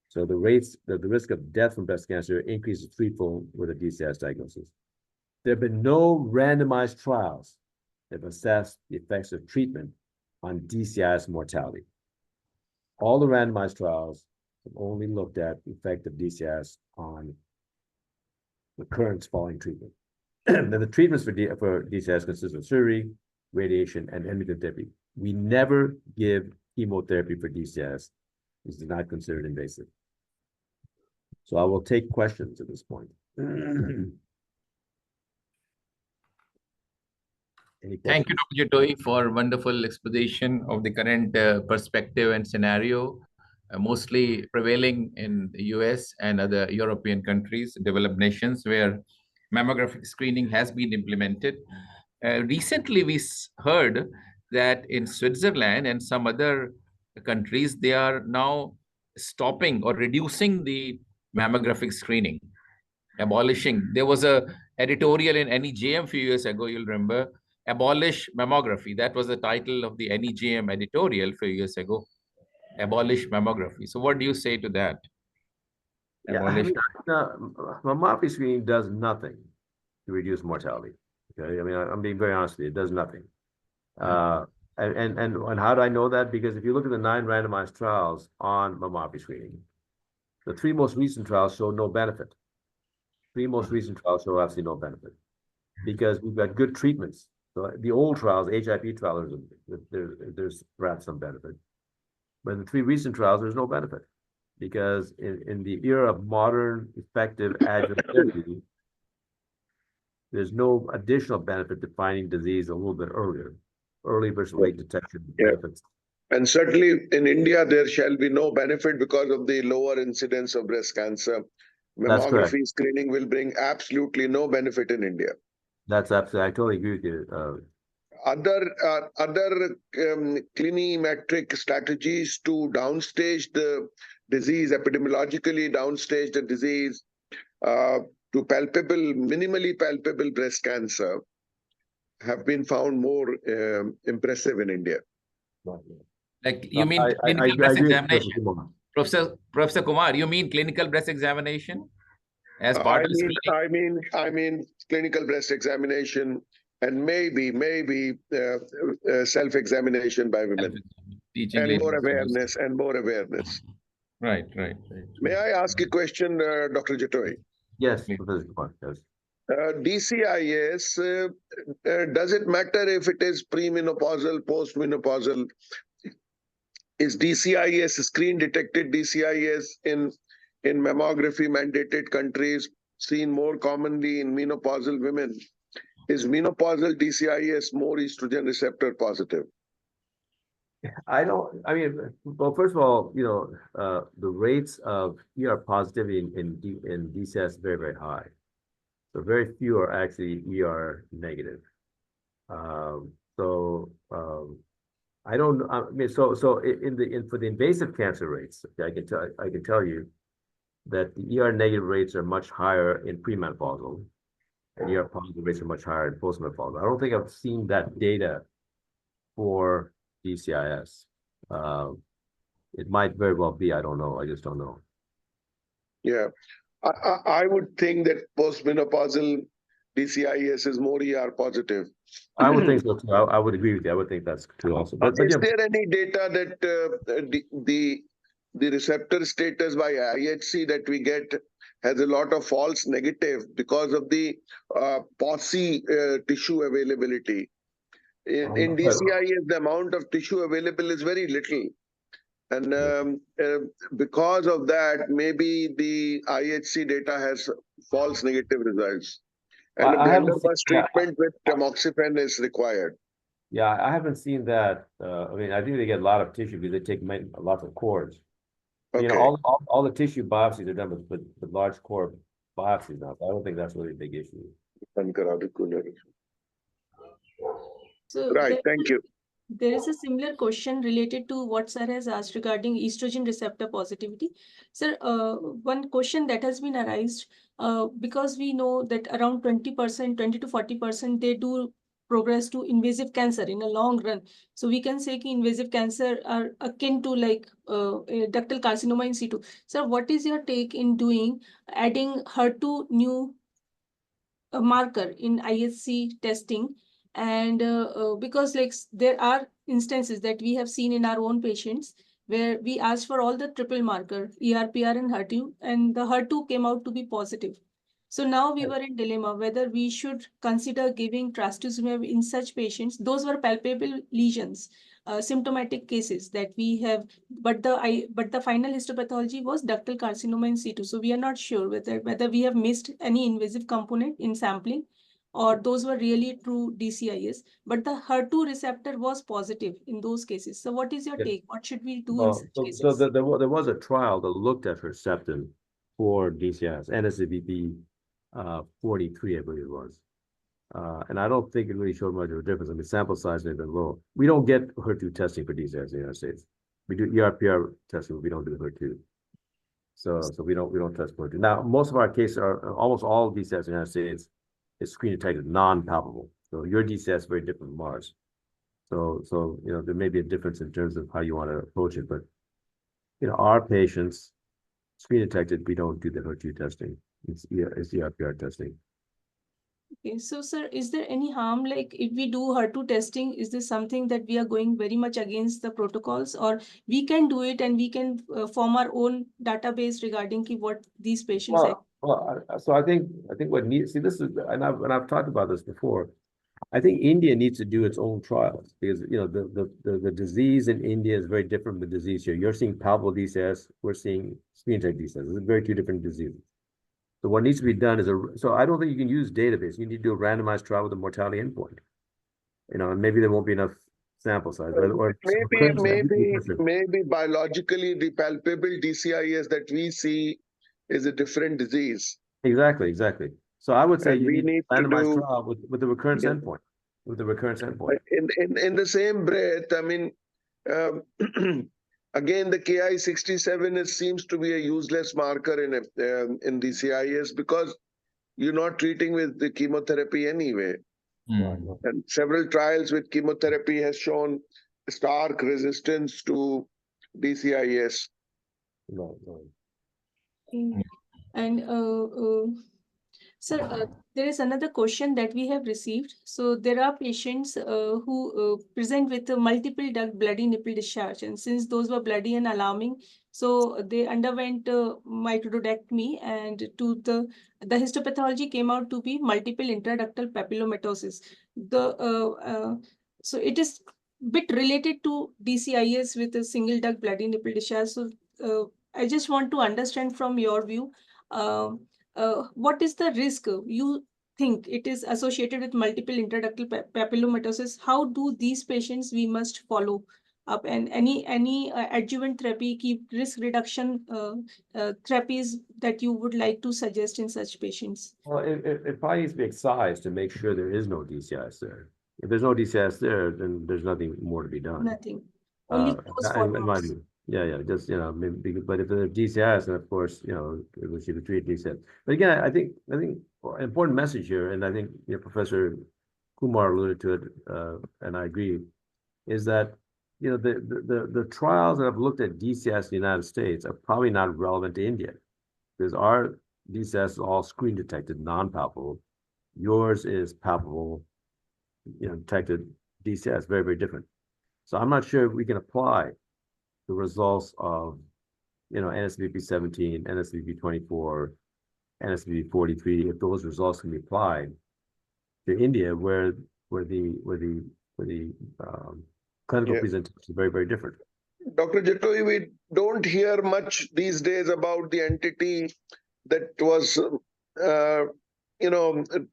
Speaker 2: So the risk of death from breast cancer increases threefold with a DCIS diagnosis. There have been no randomized trials that have assessed the effects of treatment on DCIS mortality. All the randomized trials have only looked at the effect of DCIS on recurrence following treatment. Then the treatments for DCIS consist of surgery, radiation, and endocrine therapy. We never give chemotherapy for DCIS. This is not considered invasive. So I will take questions at this point.
Speaker 3: Thank you, Dr. Jatoi, for wonderful explanation of the current perspective and scenario, mostly prevailing in the US and other European countries, developed nations, where mammographic screening has been implemented. Recently, we heard that in Switzerland and some other countries, they are now stopping or reducing the mammographic screening, abolishing. There was a editorial in NEJM a few years ago, you'll remember, abolish mammography. That was the title of the NEJM editorial a few years ago, abolish mammography. So what do you say to that?
Speaker 2: Yeah, mammography screening does nothing to reduce mortality. Okay, I mean, I'm being very honest with you, it does nothing. And how do I know that? Because if you look at the 9 randomized trials on mammography screening, the 3 most recent trials show no benefit. 3 most recent trials show absolutely no benefit because we've got good treatments. So the old trials, HIP trials, there's perhaps some benefit. But in the 3 recent trials, there's no benefit because in the era of modern, effective adjuvant therapy, there's no additional benefit to finding disease a little bit earlier. Early versus late detection benefits.
Speaker 4: And certainly in India, there shall be no benefit because of the lower incidence of breast cancer. Mammography screening will bring absolutely no benefit in India.
Speaker 2: That's absolutely, I totally agree with you.
Speaker 4: Other clinimetric strategies to downstage the disease, epidemiologically downstage the disease to minimally palpable breast cancer have been found more impressive in India.
Speaker 3: Like you mean clinical breast examination? Professor Kumar, you mean clinical breast examination as part of screening?
Speaker 4: I mean clinical breast examination and maybe self-examination by women. And more awareness.
Speaker 3: Right.
Speaker 4: May I ask a question, Dr. Jatoi?
Speaker 2: Yes, Professor Kumar, yes.
Speaker 4: DCIS, does it matter if it is premenopausal, postmenopausal? Is DCIS, screen detected DCIS in mammography mandated countries seen more commonly in menopausal women? Is menopausal DCIS more estrogen receptor positive?
Speaker 2: Well, first of all, the rates of ER positivity in DCIS is very, very high. So very few are actually ER negative. I don't. For the invasive cancer rates, I can tell you that the ER negative rates are much higher in premenopausal, and ER positive rates are much higher in postmenopausal. I don't think I've seen that data for DCIS. It might very well be. I don't know. I just don't know.
Speaker 4: Yeah. I would think that postmenopausal DCIS is more ER positive.
Speaker 2: I would think so too. I would agree with you. I would think that's true also. But
Speaker 4: is there any data that the receptor status by IHC that we get has a lot of false negative because of the POSI tissue availability? In DCIS, the amount of tissue available is very little. And because of that, maybe the IHC data has false negative results. And the
Speaker 2: I haven't seen,
Speaker 4: blended treatment with tamoxifen is required.
Speaker 2: yeah, I haven't seen that. I mean, I think they get a lot of tissue because they take lots of cores. You know,
Speaker 4: Okay.
Speaker 2: all the tissue biopsies are done with large core biopsies now. So I don't think that's really a big issue.
Speaker 1: So
Speaker 4: Right. Thank you.
Speaker 1: there is a similar question related to what sir has asked regarding estrogen receptor positivity. Sir, one question that has been arised, because we know that around 20%, 20 to 40%, they do progress to invasive cancer in a long run. So we can say that invasive cancer are akin to like ductal carcinoma in situ. Sir, what is your take in doing adding HER2 new marker in IHC testing? And because like there are instances that we have seen in our own patients where we asked for all the triple marker, ERPR and HER2, and the HER2 came out to be positive. So now we were in dilemma whether we should consider giving trastuzumab in such patients. Those were palpable lesions, symptomatic cases that we have, but the final histopathology was ductal carcinoma in situ. So we are not sure whether we have missed any invasive component in sampling, or those were really true DCIS. But the HER2 receptor was positive in those cases. So what is your
Speaker 2: Yeah.
Speaker 1: take? What should we do in
Speaker 2: Well,
Speaker 1: such
Speaker 2: so
Speaker 1: cases?
Speaker 2: there was a trial that looked at Herceptin for DCIS, NSVP 43, I believe it was. And I don't think it really showed much of a difference. I mean, sample size may have been low. We don't get HER2 testing for DCIS in the United States. We do ERPR testing, but we don't do HER2. So we don't test HER2. Now, most of our cases are almost all DCIS in the United States is screen detected non-palpable. So your DCIS is very different from ours. So you know, there may be a difference in terms of how you want to approach it, but you know, our patients screen detected, we don't do the HER2 testing. It's ERPR testing.
Speaker 1: Okay, so sir, is there any harm, like if we do HER2 testing, is this something that we are going very much against the protocols, or we can do it and we can form our own database regarding what these patients have?
Speaker 2: So I think what needs, see, this is, and I've talked about this before. I think India needs to do its own trials because you know the disease in India is very different from the disease here. You're seeing palpable DCIS, we're seeing screen detected DCIS. It's very two different diseases. So what needs to be done is so I don't think you can use database. You need to do a randomized trial with a mortality endpoint. You know, and maybe there won't be enough sample size. Or
Speaker 4: maybe biologically the palpable DCIS that we see is a different disease.
Speaker 2: Exactly. So I would say
Speaker 4: And
Speaker 2: you
Speaker 4: we
Speaker 2: need a
Speaker 4: to
Speaker 2: randomized
Speaker 4: do
Speaker 2: trial with the recurrence endpoint. With the recurrence endpoint.
Speaker 4: in the same breath, I mean, again, the Ki-67 seems to be a useless marker in DCIS because you're not treating with the chemotherapy anyway. And several trials with chemotherapy has shown stark resistance to DCIS.
Speaker 2: No.
Speaker 1: And sir, there is another question that we have received. So there are patients who present with multiple bloody nipple discharge, and since those were bloody and alarming, so they underwent microdectomy, and the histopathology came out to be multiple intraductal papillomatosis. So it is bit related to DCIS with a single duct bloody nipple discharge. So I just want to understand from your view, what is the risk you think it is associated with multiple intraductal papillomatosis? How do these patients we must follow up, and any adjuvant therapy, key risk reduction therapies that you would like to suggest in such patients?
Speaker 2: Well, it probably needs to be excised to make sure there is no DCIS there. If there's no DCIS there, then there's nothing more to be done.
Speaker 1: Nothing. Only close follow-ups.
Speaker 2: Yeah, just, you know, maybe, but if there's DCIS, then of course, you know, we should treat DCIS. But again, I think an important message here, and I think Professor Kumar alluded to it, and I agree, is that you know the trials that have looked at DCIS in the United States are probably not relevant to India, because our DCIS is all screen detected, non-palpable. Yours is palpable, you know, detected DCIS, very, very different. So I'm not sure if we can apply the results of, you know, NSVP 17, NSVP 24, NSVP 43, if those results can be applied to India, where the clinical presentation is very, very different.
Speaker 4: Dr. Jatoi, we don't hear much these days about the entity that was,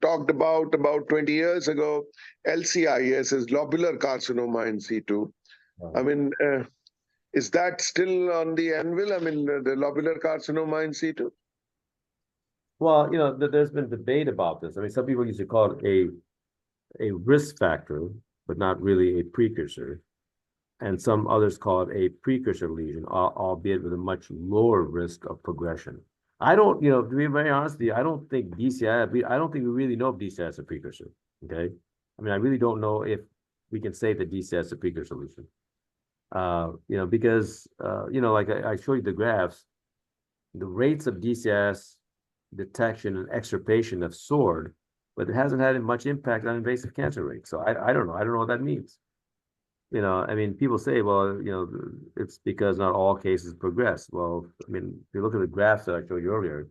Speaker 4: talked about 20 years ago. LCIS is lobular carcinoma in situ. I mean, is that still on the anvil? I mean, the lobular carcinoma in situ?
Speaker 2: Well, there's been debate about this. I mean, some people used to call it a risk factor, but not really a precursor. And some others call it a precursor lesion, albeit with a much lower risk of progression. I don't, to be very honest with you, I don't think I don't think we really know if DCI is a precursor. Okay. I mean, I really don't know if we can say that DCI is a precursor lesion. Because, like I showed you the graphs, the rates of DCIS detection and extirpation have soared, but it hasn't had much impact on invasive cancer rates. So I don't know. I don't know what that means. I mean, people say, well, it's because not all cases progress. Well, I mean, if you look at the graphs that I showed you earlier,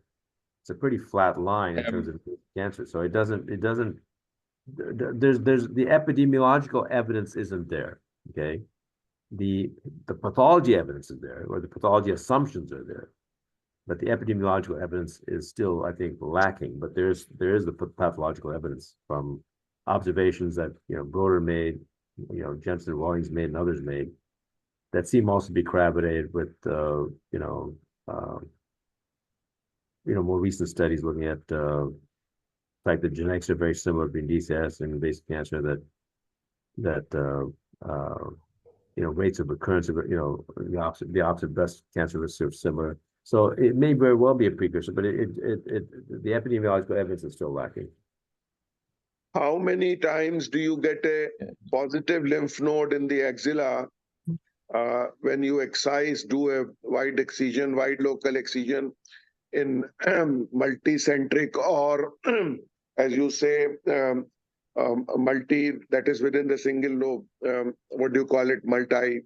Speaker 2: it's a pretty flat line in terms of cancer. So there's the epidemiological evidence isn't there. Okay. The pathology evidence is there, or the pathology assumptions are there, but the epidemiological evidence is still, I think, lacking. But there is the pathological evidence from observations that Broder made, Jensen Rawlings made, and others made, that seem also to be corroborated with more recent studies looking at the fact that genetics are very similar between DCIS and invasive cancer. That rates of recurrence of the opposite breast cancer risks are similar. So it may very well be a precursor, but the epidemiological evidence is still lacking.
Speaker 4: How many times do you get a positive lymph node in the axilla when you do a wide local excision in multicentric, or as you say, multi, that is within the single lobe, what do you call it, multifocal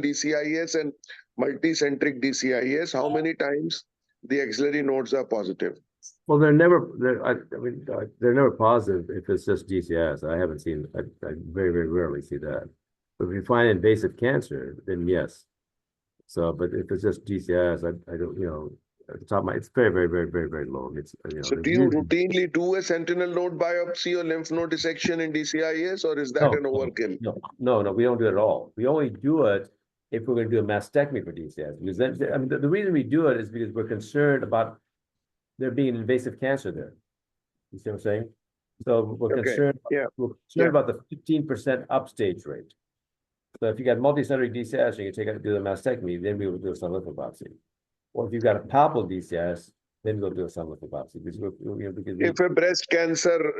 Speaker 4: DCIS and multicentric DCIS? How many times the axillary nodes are positive?
Speaker 2: Well, they're never positive if it's just DCIS. I haven't seen, I very, very rarely see that. But if you find invasive cancer, then yes. So, but if it's just DCIS, I don't, at the top of my, it's very, very, very, very, very low.
Speaker 4: So do you routinely do a sentinel node biopsy or lymph node dissection in DCIS, or is that an overkill?
Speaker 2: No, we don't do it at all. We only do it if we're going to do a mastectomy for DCIS. Because then, I mean, the reason we do it is because we're concerned about there being invasive cancer there. You see what I'm saying? So we're concerned. We're concerned about the 15% upstage rate. So if you got multicentric DCIS and you do the mastectomy, then we will do a sentinel biopsy. Or if you've got a palpable DCIS, then we'll do a sentinel biopsy.
Speaker 4: If a breast cancer,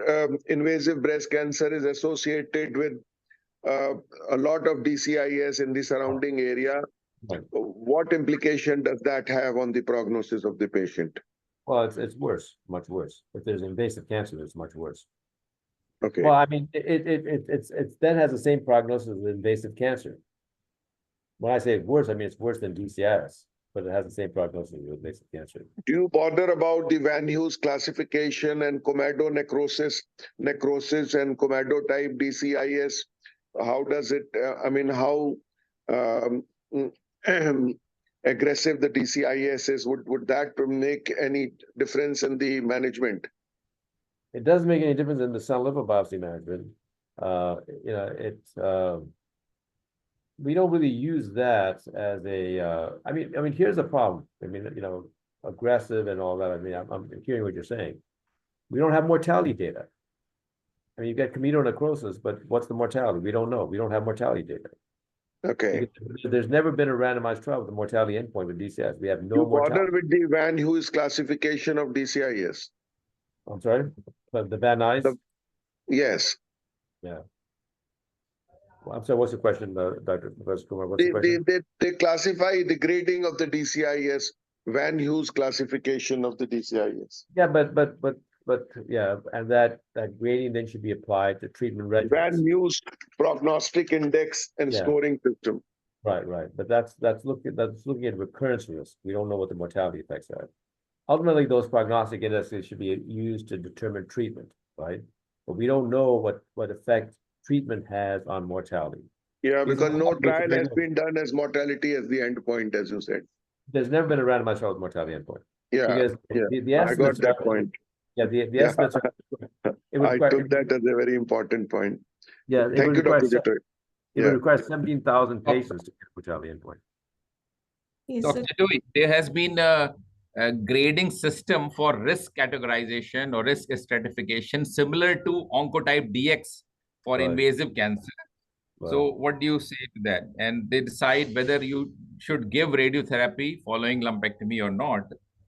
Speaker 4: invasive breast cancer is associated with a lot of DCIS in the surrounding area, what implication does that have on the prognosis of the patient?
Speaker 2: Well, it's worse, much worse. If there's invasive cancer, it's much worse.
Speaker 4: Okay.
Speaker 2: Well, I mean, it then has the same prognosis as invasive cancer. When I say worse, I mean it's worse than DCIS, but it has the same prognosis as invasive cancer.
Speaker 4: Do you bother about the Van Hughes classification and comadonecrosis and comadotype DCIS? How does it? How aggressive the DCIS is? Would that make any difference in the management?
Speaker 2: It doesn't make any difference in the sentinel biopsy management. We don't really use that as a. I mean, here's the problem. I mean, aggressive and all that. I mean, I'm hearing what you're saying. We don't have mortality data. I mean, you've got comedo-necrosis, but what's the mortality? We don't know. We don't have mortality data.
Speaker 4: Okay.
Speaker 2: Because there's never been a randomized trial with a mortality endpoint with DCIS. We have no mortality.
Speaker 4: You bother with the Van Hughes classification of DCIS?
Speaker 2: I'm sorry? The Van Nuys?
Speaker 4: Yes.
Speaker 2: Yeah. Well, I'm sorry, what's the question, Dr. Professor Kumar? What's the question?
Speaker 4: They classify the grading of the DCIS, Van Hughes classification of the DCIS.
Speaker 2: Yeah, but yeah, and that grading then should be applied to treatment regimens.
Speaker 4: Van Hughes prognostic index and scoring system.
Speaker 2: Right. But that's looking at recurrence risk. We don't know what the mortality effects are. Ultimately, those prognostic indexes should be used to determine treatment, right? But we don't know what effect treatment has on mortality.
Speaker 4: Yeah, because no trial has
Speaker 2: maybe-
Speaker 4: been done as mortality as the end point, as you said.
Speaker 2: There's never been a randomized trial with mortality endpoint.
Speaker 4: Yeah,
Speaker 2: Because
Speaker 4: yeah,
Speaker 2: the
Speaker 4: I got
Speaker 2: estimates
Speaker 4: that
Speaker 2: are,
Speaker 4: point.
Speaker 2: yeah, the
Speaker 4: Yeah.
Speaker 2: estimates are, it would
Speaker 4: I
Speaker 2: require,
Speaker 4: took that as a very important point.
Speaker 2: yeah, it
Speaker 4: Thank
Speaker 2: would
Speaker 4: you,
Speaker 2: require,
Speaker 4: Dr. Jatoi.
Speaker 2: it
Speaker 4: Yeah.
Speaker 2: would require 17,000 patients to get mortality endpoint.
Speaker 1: Yes,
Speaker 3: Dr.
Speaker 1: sir.
Speaker 3: Jatoi, there has been a grading system for risk categorization or risk stratification similar to Oncotype DX for
Speaker 2: Right.
Speaker 3: invasive cancer. So what do you say to that? And they decide whether you should give radiotherapy following lumpectomy or not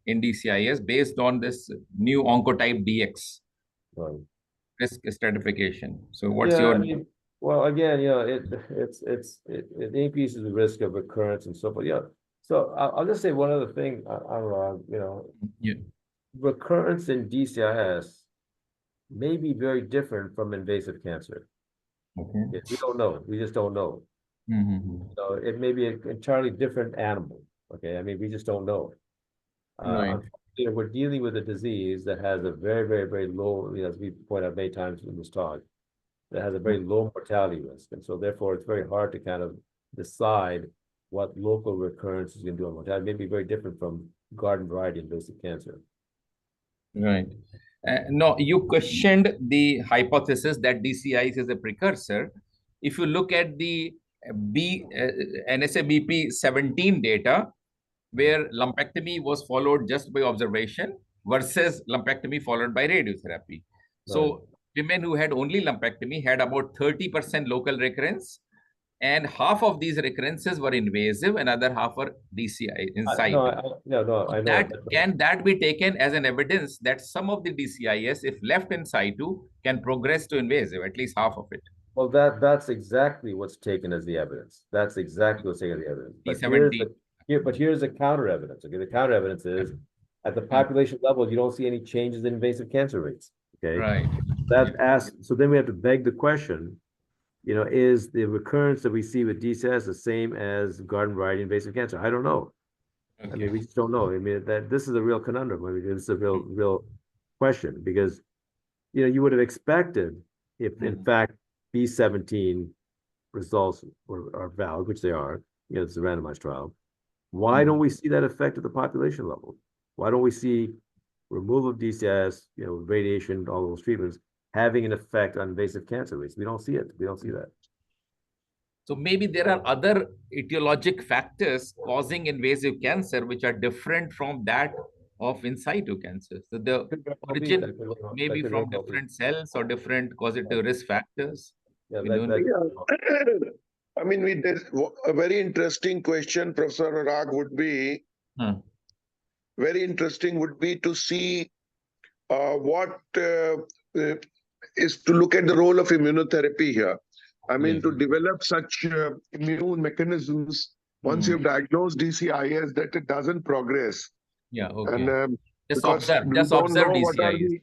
Speaker 3: in DCIS based on this new Oncotype DX
Speaker 2: Right.
Speaker 3: risk stratification. So what's
Speaker 2: Yeah,
Speaker 3: your...
Speaker 2: I mean, well, again, you know, it increases the risk of recurrence and so forth. Yeah. So I'll just say one other thing, Anurag, you know,
Speaker 3: Yeah.
Speaker 2: recurrence in DCIS may be very different from invasive cancer.
Speaker 3: Okay.
Speaker 2: We don't know. We just don't know. So it may be an entirely different animal. Okay, I mean, we just don't know.
Speaker 3: Right.
Speaker 2: You know, we're dealing with a disease that has a very, very, very low, you know, as we point out many times in this talk, that has a very low mortality risk. And so therefore it's very hard to kind of decide what local recurrence is going to do on mortality. It may be very different from garden variety invasive cancer.
Speaker 3: Right. No, you questioned the hypothesis that DCIS is a precursor. If you look at the NSABP 17 data, where lumpectomy was followed just by observation versus lumpectomy followed by radiotherapy. So women who had only lumpectomy had about 30% local recurrence, and half of these recurrences were invasive, and other half were DCI inside.
Speaker 2: I know.
Speaker 3: Can that be taken as an evidence that some of the DCIS, if left in situ, can progress to invasive, at least half of it?
Speaker 2: Well, that's exactly what's taken as the evidence. That's exactly what's taken as the evidence. But here's the counter evidence. Okay, the counter evidence is at the population level, you don't see any changes in invasive cancer rates. Okay,
Speaker 3: right.
Speaker 2: So then we have to beg the question, you know, is the recurrence that we see with DCIS the same as garden variety invasive cancer? I don't know.
Speaker 3: Okay.
Speaker 2: I mean, we just don't know. I mean, this is a real conundrum. I mean, it's a real question because, you know, you would have expected if in fact B17 results are valid, which they are, you know, it's a randomized trial. Why don't we see that effect at the population level? Why don't we see removal of DCIS, you know, radiation, all those treatments having an effect on invasive cancer rates? We don't see it. We don't see that.
Speaker 3: So maybe there are other etiologic factors causing invasive cancer which are different from that of in situ cancer. So the origin may be from different cells or different causative risk factors.
Speaker 4: I mean, a very interesting question, Professor Anurag, would be very interesting would be to see what is to look at the role of immunotherapy here. I mean, to develop such immune mechanisms once you've diagnosed DCIS that it doesn't progress.
Speaker 3: Yeah, okay.
Speaker 4: And
Speaker 3: just
Speaker 4: because
Speaker 3: observe DCIS.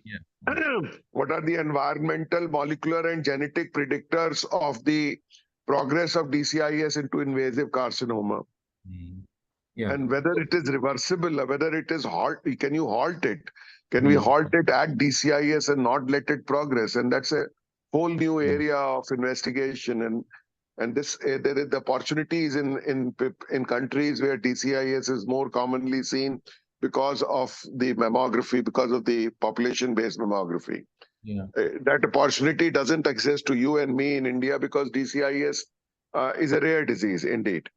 Speaker 4: What are the environmental, molecular, and genetic predictors of the progress of DCIS into invasive carcinoma?
Speaker 3: Yeah.
Speaker 4: And whether it is reversible, or whether it is can you halt it? Can we halt it at DCIS and not let it progress? And that's a whole new area of investigation. And this there is the opportunities in countries where DCIS is more commonly seen because of the mammography, because of the population-based mammography.
Speaker 3: Yeah.
Speaker 4: That opportunity doesn't exist to you and me in India because DCIS is a rare disease indeed.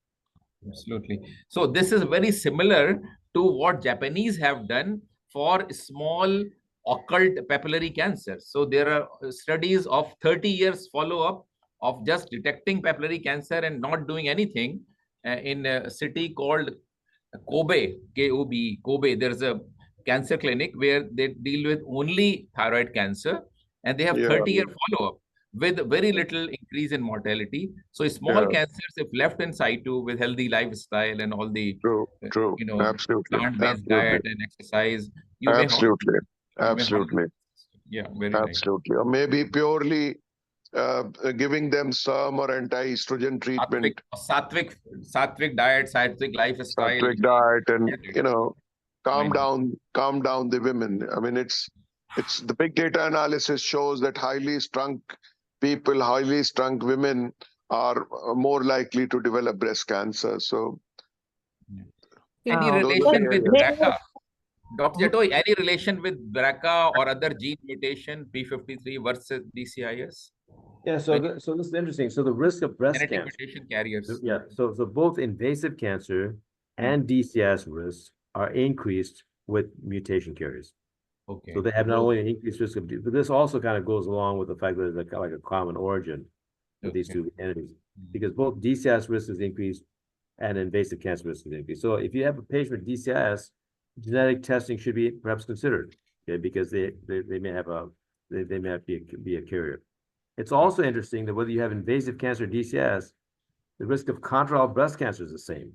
Speaker 3: Absolutely. So this is very similar to what Japanese have done for small occult papillary cancer. So there are studies of 30 years follow-up of just detecting papillary cancer and not doing anything in a city called Kobe, K-O-B, Kobe. There's a cancer clinic where they deal with only thyroid cancer, and they have 30-year follow-up with very little increase in mortality. So small cancers, if left in situ with healthy lifestyle and all the you know, plant-based diet and exercise, you may
Speaker 4: absolutely.
Speaker 3: Yeah, very
Speaker 4: absolutely. Or maybe purely giving them some or anti-estrogen treatment.
Speaker 3: Sattvic diet, sattvic lifestyle.
Speaker 4: Sattvic diet, and you know, calm down the women. I mean, it's the big data analysis shows that highly strung people, highly strung women are more likely to develop breast cancer. So
Speaker 3: Any
Speaker 2: Oh,
Speaker 4: those are the
Speaker 3: relation with
Speaker 4: areas.
Speaker 3: BRCA? Dr. Jatoi, any relation with BRCA or other gene mutation, P53 versus DCIS?
Speaker 2: Yeah, so so this is interesting. So the risk of breast
Speaker 3: Genetic
Speaker 2: cancer.
Speaker 3: mutation carriers.
Speaker 2: Yeah, so both invasive cancer and DCIS risks are increased with mutation carriers.
Speaker 3: Okay.
Speaker 2: So they have not only an increased risk of, but this also kind of goes along with the fact that there's like a common origin with these two entities, because both DCIS risk is increased and invasive cancer risk is increased. So if you have a patient with DCIS, genetic testing should be perhaps considered, okay, because they may have they may have be a carrier. It's also interesting that whether you have invasive cancer or DCIS, the risk of contralateral breast cancer is the same,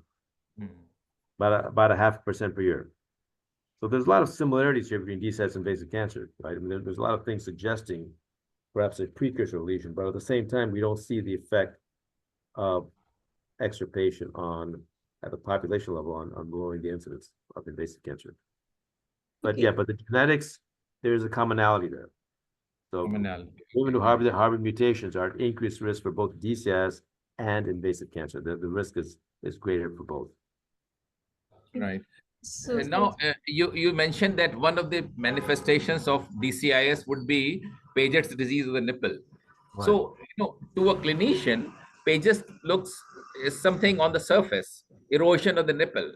Speaker 2: about 0.5% per year. So there's a lot of similarities here between DCIS and invasive cancer, right? I mean, there's a lot of things suggesting perhaps a precursor lesion, but at the same time, we don't see the effect of extirpation at the population level on lowering the incidence of invasive cancer. But
Speaker 1: Okay.
Speaker 2: yeah, but the genetics, there's a commonality there. So women who harbor mutations are at increased risk for both DCIS and invasive cancer. The risk is greater for both.
Speaker 3: Right.
Speaker 1: So
Speaker 3: Now, you mentioned that one of the manifestations of DCIS would be Paget's disease of the nipple.
Speaker 2: Right.
Speaker 3: So, to a clinician, Paget's looks is something on the surface, erosion of the nipple.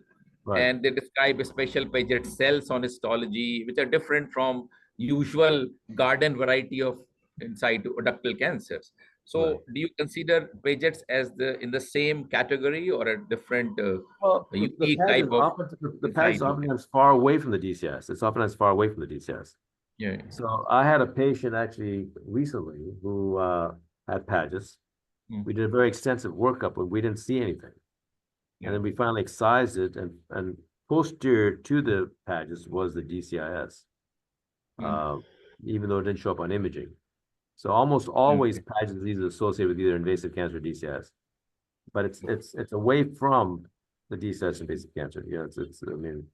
Speaker 2: Right.
Speaker 3: And they describe special Paget cells on histology, which are different from usual garden variety of in situ ductal cancers. So,
Speaker 2: Right.
Speaker 3: do you consider Paget's as in the same category or a different
Speaker 2: Well,
Speaker 3: unique type of
Speaker 2: the patch is oftentimes far away from the DCIS. It's oftentimes far away from the DCIS.
Speaker 3: Yeah.
Speaker 2: So I had a patient actually recently who had Paget's. We did a very extensive workup, but we didn't see anything. And then we finally excised it, and posterior to the Paget's was the DCIS, even though it didn't show up on imaging. So almost always Paget's disease is associated with either invasive cancer or DCIS, but it's away from the DCIS invasive cancer. Yeah, I mean.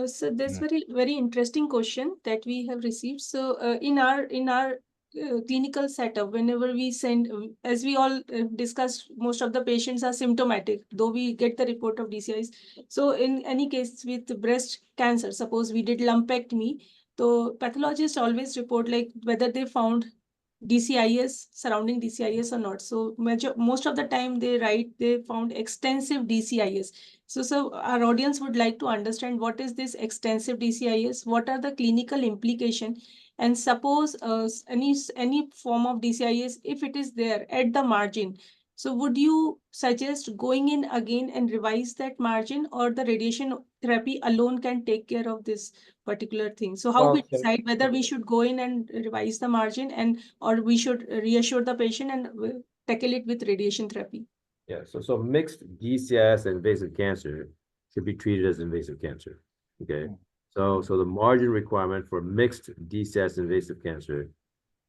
Speaker 1: So that's very interesting question that we have received. So in our clinical setup, whenever we send, as we all discussed, most of the patients are symptomatic, though we get the report of DCIS. So in any case with breast cancer, suppose we did lumpectomy, so pathologists always report like whether they found DCIS, surrounding DCIS or not. So most of the time they write they found extensive DCIS. So our audience would like to understand what is this extensive DCIS, what are the clinical implication, and suppose any form of DCIS, if it is there at the margin, so would you suggest going in again and revise that margin, or the radiation therapy alone can take care of this particular thing? So how we decide whether we should go in and revise the margin or we should reassure the patient and tackle it with radiation therapy?
Speaker 2: Yeah, so mixed DCIS and invasive cancer should be treated as invasive cancer. Okay. So the margin requirement for mixed DCIS invasive cancer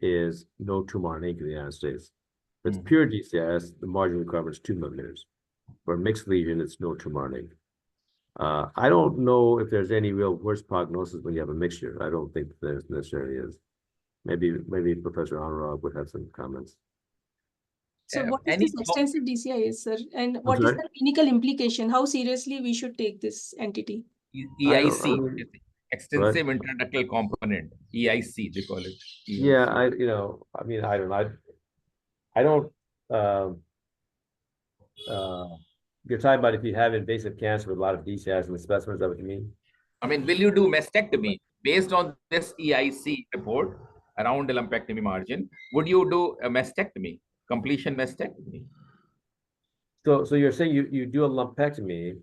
Speaker 2: is no tumor RNA in the United States. If it's pure DCIS, the margin requirement is 2 millimeters. For mixed lesion, it's no tumor RNA. I don't know if there's any real worse prognosis when you have a mixture. I don't think there necessarily is. Maybe Professor Anurag would have some comments.
Speaker 1: So what is this extensive DCIS, sir? And what is the clinical implication? How seriously we should take this entity?
Speaker 3: EIC, extensive interductal component, EIC, they call it. EIC.
Speaker 2: Yeah, I mean, I don't, you're talking about if you have invasive cancer with a lot of DCIS in the specimen, is that what you mean?
Speaker 3: I mean, will you do mastectomy based on this EIC report around the lumpectomy margin? Would you do a mastectomy, completion mastectomy?
Speaker 2: So you're saying you do a lumpectomy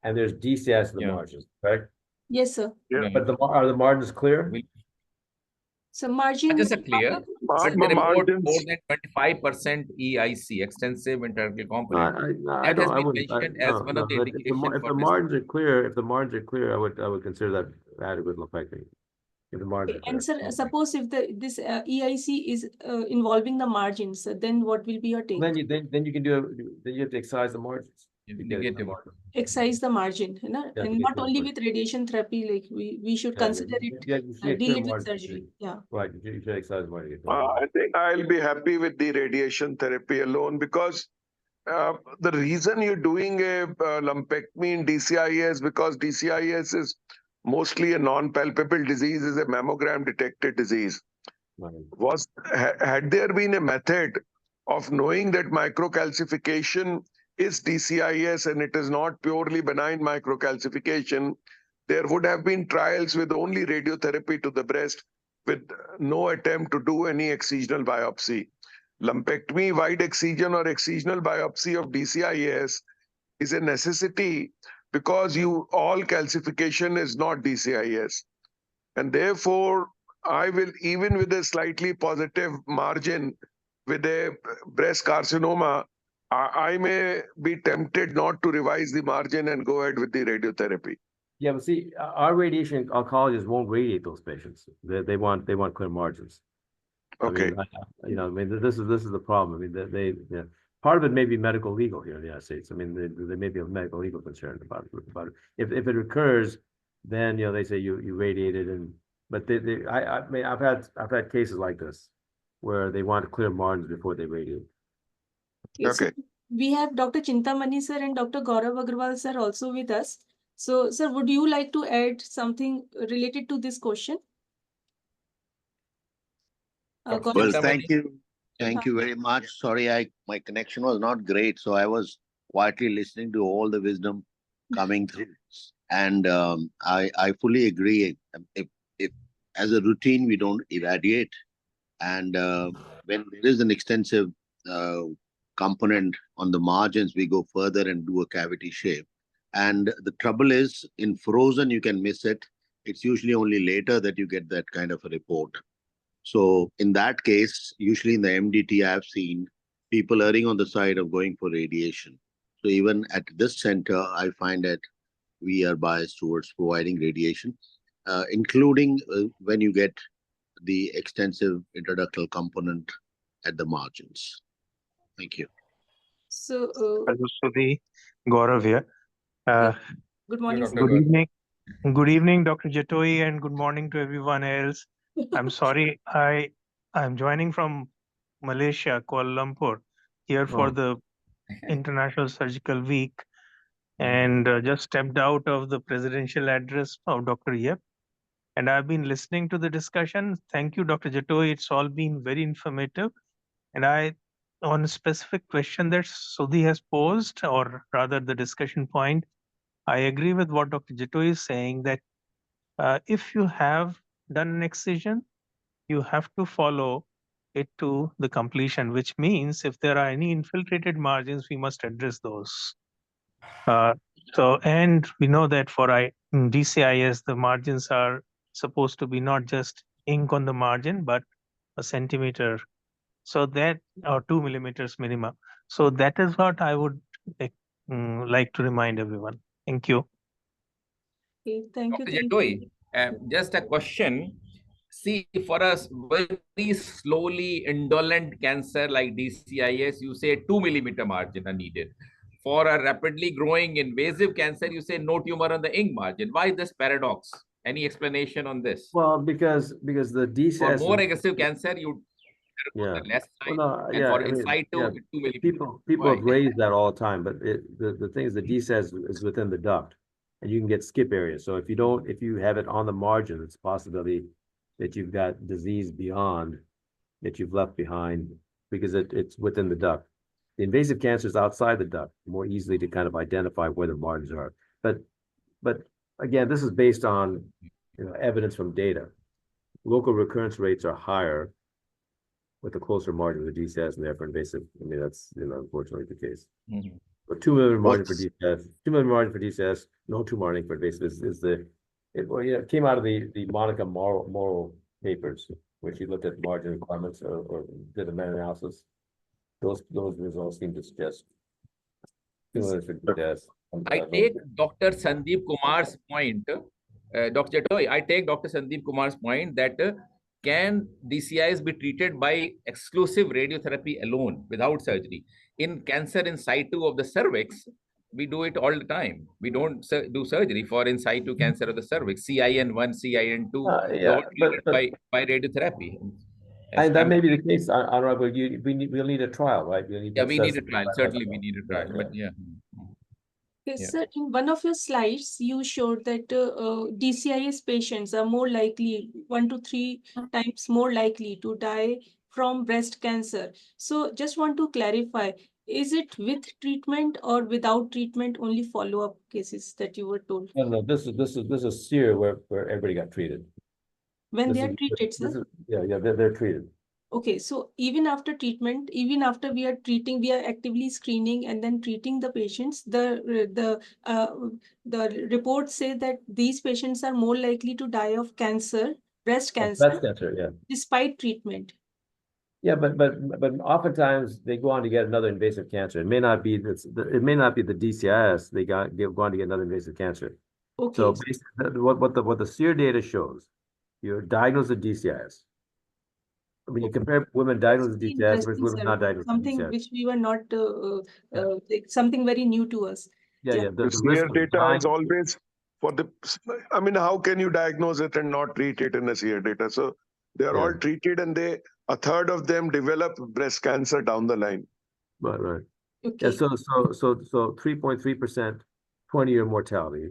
Speaker 2: and there's DCIS in the margins, correct?
Speaker 1: Yes, sir.
Speaker 4: Yeah.
Speaker 2: But are the margins clear?
Speaker 1: So margins
Speaker 3: Just a clear, but they report more than 25% EIC, extensive interductal component. That has been mentioned as one of the indications.
Speaker 2: If the margins are clear, I would consider that adequate lumpectomy. If the margins are clear.
Speaker 1: And sir, suppose if this EIC is involving the margins, then what will be your take?
Speaker 2: Then you can do then you have to excise the margins.
Speaker 3: Negative.
Speaker 1: excise the margin, you know,
Speaker 2: Yeah,
Speaker 1: and
Speaker 2: to get
Speaker 1: not
Speaker 2: clear
Speaker 1: only
Speaker 2: margin.
Speaker 1: with radiation therapy, like we should
Speaker 2: Yeah,
Speaker 1: consider it,
Speaker 2: yeah, you should get
Speaker 1: deal
Speaker 2: clear
Speaker 1: it with
Speaker 2: margin.
Speaker 1: surgery. Yeah.
Speaker 2: Right, you should exercise margin. to get clear margin.
Speaker 4: I think I'll be happy with the radiation therapy alone because the reason you're doing a lumpectomy in DCIS is because DCIS is mostly a non-palpable disease, is a mammogram detected disease.
Speaker 2: Right.
Speaker 4: Had there been a method of knowing that microcalcification is DCIS and it is not purely benign microcalcification, there would have been trials with only radiotherapy to the breast with no attempt to do any excisional biopsy. Lumpectomy, wide excision or excisional biopsy of DCIS is a necessity because all calcification is not DCIS. And therefore, I will, even with a slightly positive margin with a breast carcinoma, I may be tempted not to revise the margin and go ahead with the radiotherapy.
Speaker 2: Yeah, but see, our radiation oncologists won't radiate those patients. They want clear margins.
Speaker 4: Okay.
Speaker 2: I mean, this is the problem. I mean, part of it may be medical legal here in the United States. I mean, they may be a medical legal concern about it. If it recurs, then they say you radiated but I've had cases like this where they want to clear margins before they radiate.
Speaker 4: Okay.
Speaker 1: So we have Dr. Chintamani sir and Dr. Gaurav Agarwal sir also with us. So, sir, would you like to add something related to this question?
Speaker 3: Dr.
Speaker 5: Well,
Speaker 3: Chintamani.
Speaker 5: thank you. Thank you very much. Sorry, my connection was not great, so I was quietly listening to all the wisdom coming through. And I fully agree. If as a routine we don't irradiate, and when there is an extensive component on the margins, we go further and do a cavity shape. And the trouble is, in frozen, you can miss it. It's usually only later that you get that kind of a report. So in that case, usually in the MDT, I've seen people erring on the side of going for radiation. So even at this center, I find that we are biased towards providing radiation, including when you get the extensive intraductal component at the margins. Thank you.
Speaker 1: So,
Speaker 6: Sudhi, Gaurav here.
Speaker 1: good morning,
Speaker 3: Dr.
Speaker 1: sir.
Speaker 6: Good
Speaker 3: Gaurav.
Speaker 6: evening. Good evening, Dr. Jatoi, and good morning to everyone else. I'm sorry, I'm joining from Malaysia, Kuala Lumpur, here for
Speaker 2: Oh.
Speaker 6: the International Surgical Week, and just stepped out of the presidential address of Dr. Yep. And I've been listening to the discussion. Thank you, Dr. Jatoi. It's all been very informative. And on a specific question that Sudhi has posed, or rather the discussion point, I agree with what Dr. Jatoi is saying, that if you have done an excision, you have to follow it to the completion, which means if there are any infiltrated margins, we must address those. And we know that for DCIS, the margins are supposed to be not just ink on the margin, but a centimeter. So that, or 2 millimeters minimum. So that is what I would like to remind everyone. Thank you.
Speaker 1: Okay, thank you.
Speaker 3: Dr. Jatoi, just a question. See, for a very slowly indolent cancer like DCIS, you say 2 millimeter margin are needed. For a rapidly growing invasive cancer, you say no tumor on the ink margin. Why this paradox? Any explanation on this?
Speaker 2: Well, because the
Speaker 3: For
Speaker 2: DCS
Speaker 3: more aggressive cancer, you
Speaker 2: Yeah.
Speaker 3: the less side.
Speaker 2: Well, no,
Speaker 3: And
Speaker 2: yeah,
Speaker 3: for
Speaker 2: I mean,
Speaker 3: inside
Speaker 2: yeah,
Speaker 3: 2 millimeter.
Speaker 2: people
Speaker 3: Why?
Speaker 2: have raised that all the time, but the thing is the DCS is within the duct, and you can get skip areas. So if you have it on the margin, it's a possibility that you've got disease beyond that you've left behind because it's within the duct. The invasive cancer is outside the duct, more easily to kind of identify where the margins are. But again, this is based on evidence from data. Local recurrence rates are higher with a closer margin to the DCS and therefore invasive. I mean, that's unfortunately the case.
Speaker 3: Mhm.
Speaker 2: But 2 millimeter margin for DCS, 2 millimeter margin for DCS, no tumor margin for invasive it came out of the Monica Morrow papers, where she looked at margin requirements or did a meta-analysis. Those results seem to suggest 2 millimeters for DCS.
Speaker 3: I take Dr. Sandeep Kumar's point, Dr. Jatoi, I take Dr. Sandeep Kumar's point that can DCIs be treated by exclusive radiotherapy alone without surgery? In cancer in situ of the cervix, we do it all the time. We don't do surgery for in situ cancer of the cervix, CIN1, CIN2,
Speaker 2: Yeah,
Speaker 3: all treated by radiotherapy.
Speaker 2: and that may be the case, Anurag, but we'll need a trial, right? We'll need to
Speaker 3: Yeah, we need
Speaker 2: assess
Speaker 3: a trial. Certainly, we need a trial. But yeah.
Speaker 1: Okay,
Speaker 3: Yeah.
Speaker 1: sir, in one of your slides, you showed that DCIS patients are more likely, 1 to 3 times more likely to die from breast cancer. So just want to clarify, is it with treatment or without treatment, only follow-up cases that you were told?
Speaker 2: No, this is SEER where everybody got treated.
Speaker 1: When
Speaker 2: This
Speaker 1: they are
Speaker 2: is-
Speaker 1: treated, sir?
Speaker 2: Yeah, they're treated.
Speaker 1: Okay, so even after treatment, even after we are treating, we are actively screening and then treating the patients, the reports say that these patients are more likely to die of cancer, breast cancer,
Speaker 2: Breast cancer, yeah.
Speaker 1: despite treatment.
Speaker 2: Yeah, but oftentimes they go on to get another invasive cancer. It may not be this. It may not be the DCIS. They go on to get another invasive cancer.
Speaker 1: Okay,
Speaker 2: So basically, what the SEER data shows, you're diagnosed with DCIS. When you compare women diagnosed with DCIS versus
Speaker 1: interesting,
Speaker 2: women
Speaker 1: sir.
Speaker 2: not diagnosed with
Speaker 1: Something
Speaker 2: DCIS.
Speaker 1: which we were not, like something very new to us.
Speaker 2: Yeah.
Speaker 4: The SEER data is always for the, I mean, how can you diagnose it and not treat it in a SEER data? So they are all treated, and a third of them develop breast cancer down the line.
Speaker 2: Right.
Speaker 1: Okay.
Speaker 2: Yeah, so 3.3% 20-year mortality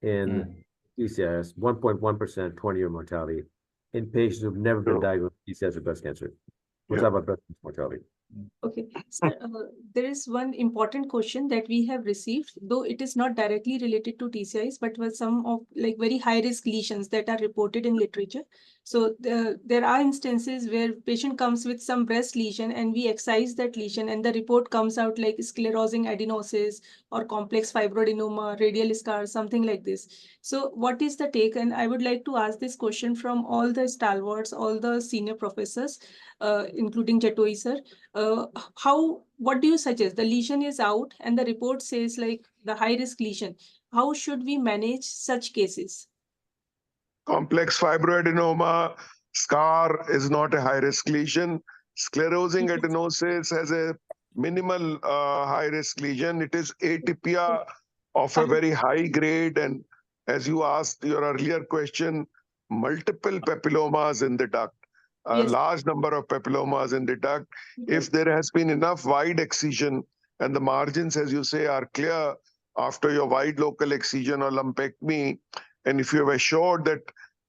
Speaker 2: in DCIS, 1.1% 20-year mortality in patients who've never been diagnosed with DCIS or breast cancer. We're talking about breast mortality.
Speaker 1: Okay, sir, there is one important question that we have received, though it is not directly related to TCIs, but was some of like very high risk lesions that are reported in literature. So there are instances where patient comes with some breast lesion and we excise that lesion and the report comes out like sclerosing adenosis or complex fibroadenoma, radial scar, something like this. So what is the take? And I would like to ask this question from all the stalwarts, all the senior professors, including Jatoi sir. What do you suggest? The lesion is out and the report says like the high risk lesion. How should we manage such cases?
Speaker 4: Complex fibroadenoma scar is not a high risk lesion. Sclerosing adenosis has a minimal high risk lesion. It is atypia of a very high grade, and as you asked your earlier question, multiple papillomas in the duct. A large number of papillomas in the duct. If there has been enough wide excision and the margins, as you say, are clear after your wide local excision or lumpectomy, and if you have assured that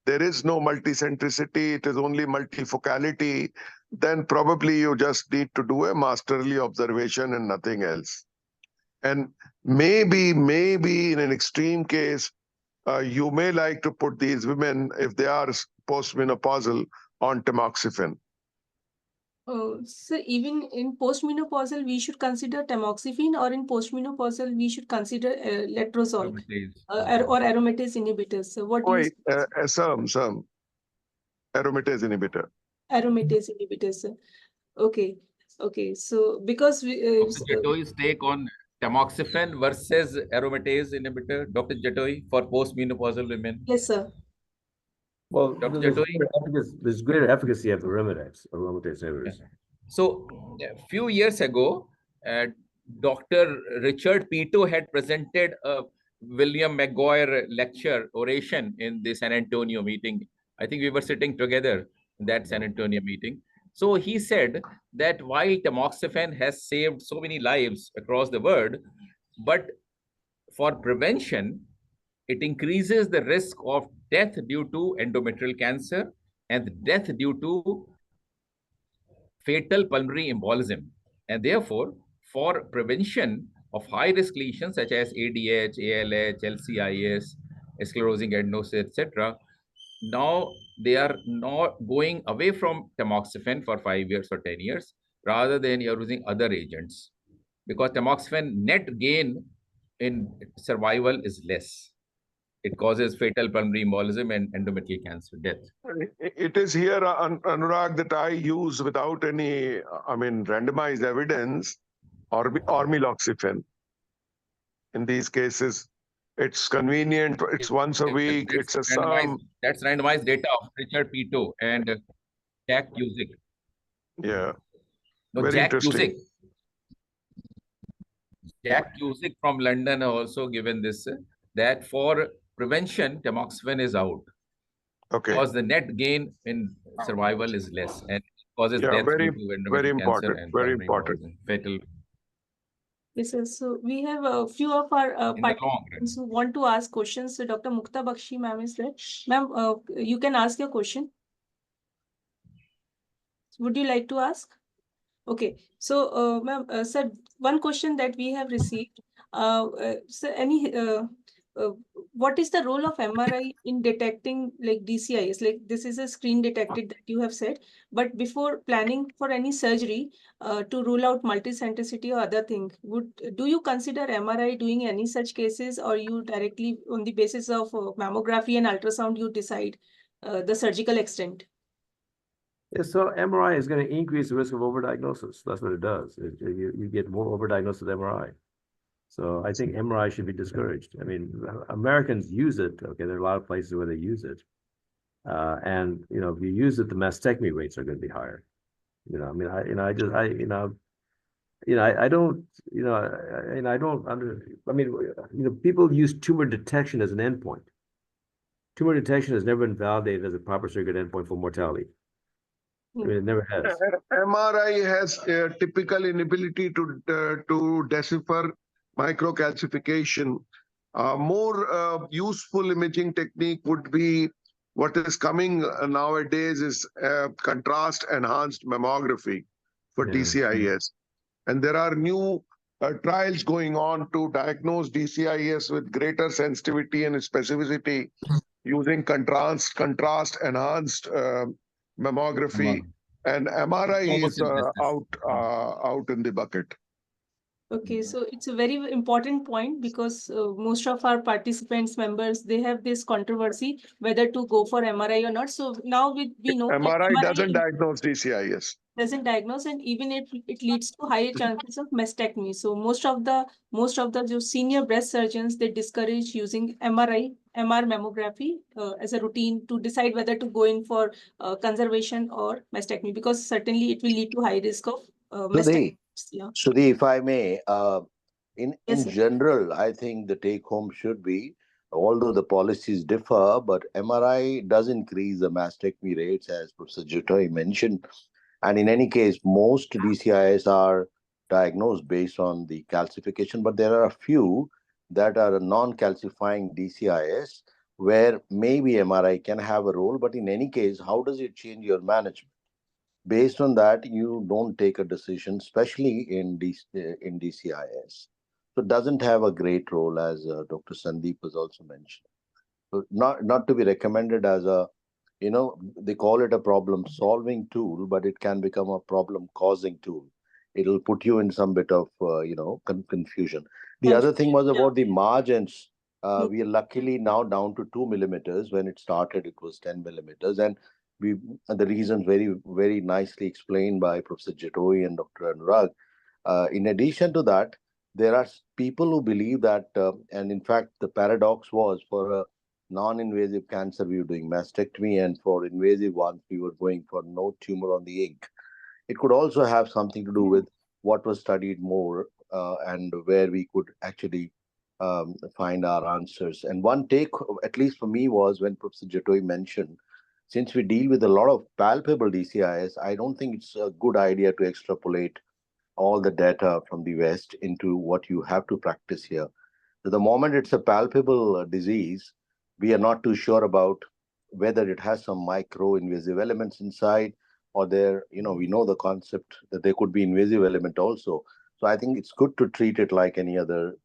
Speaker 4: there is no multicentricity, it is only multifocality, then probably you just need to do a masterly observation and nothing else. And maybe in an extreme case, you may like to put these women, if they are postmenopausal, on tamoxifen.
Speaker 1: So even in postmenopausal, we should consider tamoxifen, or in postmenopausal, we should consider letrozole or aromatase inhibitors. So what do you
Speaker 4: some aromatase inhibitor.
Speaker 1: Aromatase inhibitors. Okay. So because we
Speaker 3: Dr. Jatoi's take on tamoxifen versus aromatase inhibitor, Dr. Jatoi, for postmenopausal women.
Speaker 1: Yes, sir.
Speaker 2: Well,
Speaker 3: Dr.
Speaker 2: there's greater efficacy of the aromatase inhibitors.
Speaker 3: So a few years ago, Dr. Richard Pito had presented a William McGuire lecture oration in the San Antonio meeting. I think we were sitting together in that San Antonio meeting. So he said that while tamoxifen has saved so many lives across the world, but for prevention, it increases the risk of death due to endometrial cancer and death due to fatal pulmonary embolism. And therefore, for prevention of high-risk lesions such as ADH, ALH, LCIS, sclerosing adenosis, etc., now they are not going away from tamoxifen for 5 years or 10 years, rather than you're using other agents. Because tamoxifen net gain in survival is less. It causes fatal pulmonary embolism and endometrial cancer death.
Speaker 4: It is here, Anurag, that I use without any, randomized evidence, ormiloxifene. In these cases, it's convenient. It's once a week. It's a sum.
Speaker 3: That's randomized data of Richard Pito and Jack Cusick.
Speaker 4: Yeah.
Speaker 3: No,
Speaker 4: Very
Speaker 3: Jack
Speaker 4: interesting.
Speaker 3: Cusick. Jack Cusick from London also given this, that for prevention, tamoxifen is out.
Speaker 4: Okay.
Speaker 3: Because the net gain in survival is less and causes
Speaker 4: Yeah,
Speaker 3: death
Speaker 4: very,
Speaker 3: due to
Speaker 4: very
Speaker 3: endometrial cancer
Speaker 4: important.
Speaker 3: and
Speaker 4: Very
Speaker 3: primary
Speaker 4: important.
Speaker 3: causing fatal
Speaker 1: Yes, sir. So we have a few of our
Speaker 3: in the long run.
Speaker 1: participants who want to ask questions. So Dr. Mukta Bakshi, ma'am is there. Ma'am, you can ask your question. Would you like to ask? Okay. So, ma'am, sir, one question that we have received. Sir, what is the role of MRI in detecting like DCIS? Like this is a screen detected that you have said, but before planning for any surgery, to rule out multicentricity or other thing, do you consider MRI doing any such cases, or you directly on the basis of mammography and ultrasound you decide the surgical extent?
Speaker 2: Yeah, so MRI is going to increase the risk of overdiagnosis. That's what it does. You get more overdiagnosis with MRI. So I think MRI should be discouraged. I mean, Americans use it. Okay, there are a lot of places where they use it. And if you use it, the mastectomy rates are going to be higher. I mean, I mean, people use tumor detection as an endpoint. Tumor detection has never been validated as a proper surrogate endpoint for mortality. I mean, it never has.
Speaker 4: MRI has a typical inability to decipher microcalcification. More useful imaging technique would be what is coming nowadays is contrast enhanced mammography for DCIS. And there are new trials going on to diagnose DCIS with greater sensitivity and specificity using contrast enhanced mammography. And MRI is out in the bucket.
Speaker 1: Okay, so it's a very important point because most of our participants, members, they have this controversy whether to go for MRI or not. So now we know that
Speaker 4: MRI doesn't diagnose DCIS.
Speaker 1: Doesn't diagnose, and even it leads to higher chances of mastectomy. So most of the senior breast surgeons, they discourage using MR mammography as a routine to decide whether to go in for conservation or mastectomy, because certainly it will lead to high risk of mastectomy. Yeah.
Speaker 5: Sudhi, if I may, in
Speaker 1: Yes, sir.
Speaker 5: general, I think the take home should be, although the policies differ, but MRI does increase the mastectomy rates, as Professor Jatoi mentioned. And in any case, most DCIS are diagnosed based on the calcification, but there are a few that are non-calcifying DCIS where maybe MRI can have a role. But in any case, how does it change your management? Based on that, you don't take a decision, especially in DCIS. So it doesn't have a great role, as Dr. Sandeep was also mentioned. So not to be recommended as a, they call it a problem-solving tool, but it can become a problem-causing tool. It'll put you in some bit of, confusion. The other thing was about the margins. We are luckily now down to 2 millimeters. When it started, it was 10 millimeters. And the reasons very, very nicely explained by Professor Jatoi and Dr. Anurag. In addition to that, there are people who believe that, and in fact, the paradox was for a non-invasive cancer, we were doing mastectomy, and for invasive ones, we were going for no tumor on the ink. It could also have something to do with what was studied more and where we could actually find our answers. And one take, at least for me, was when Professor Jatoi mentioned, since we deal with a lot of palpable DCIS, I don't think it's a good idea to extrapolate all the data from the West into what you have to practice here. So the moment it's a palpable disease, we are not too sure about whether it has some micro-invasive elements inside, or we know the concept that there could be invasive element also. So I think it's good to treat it like any other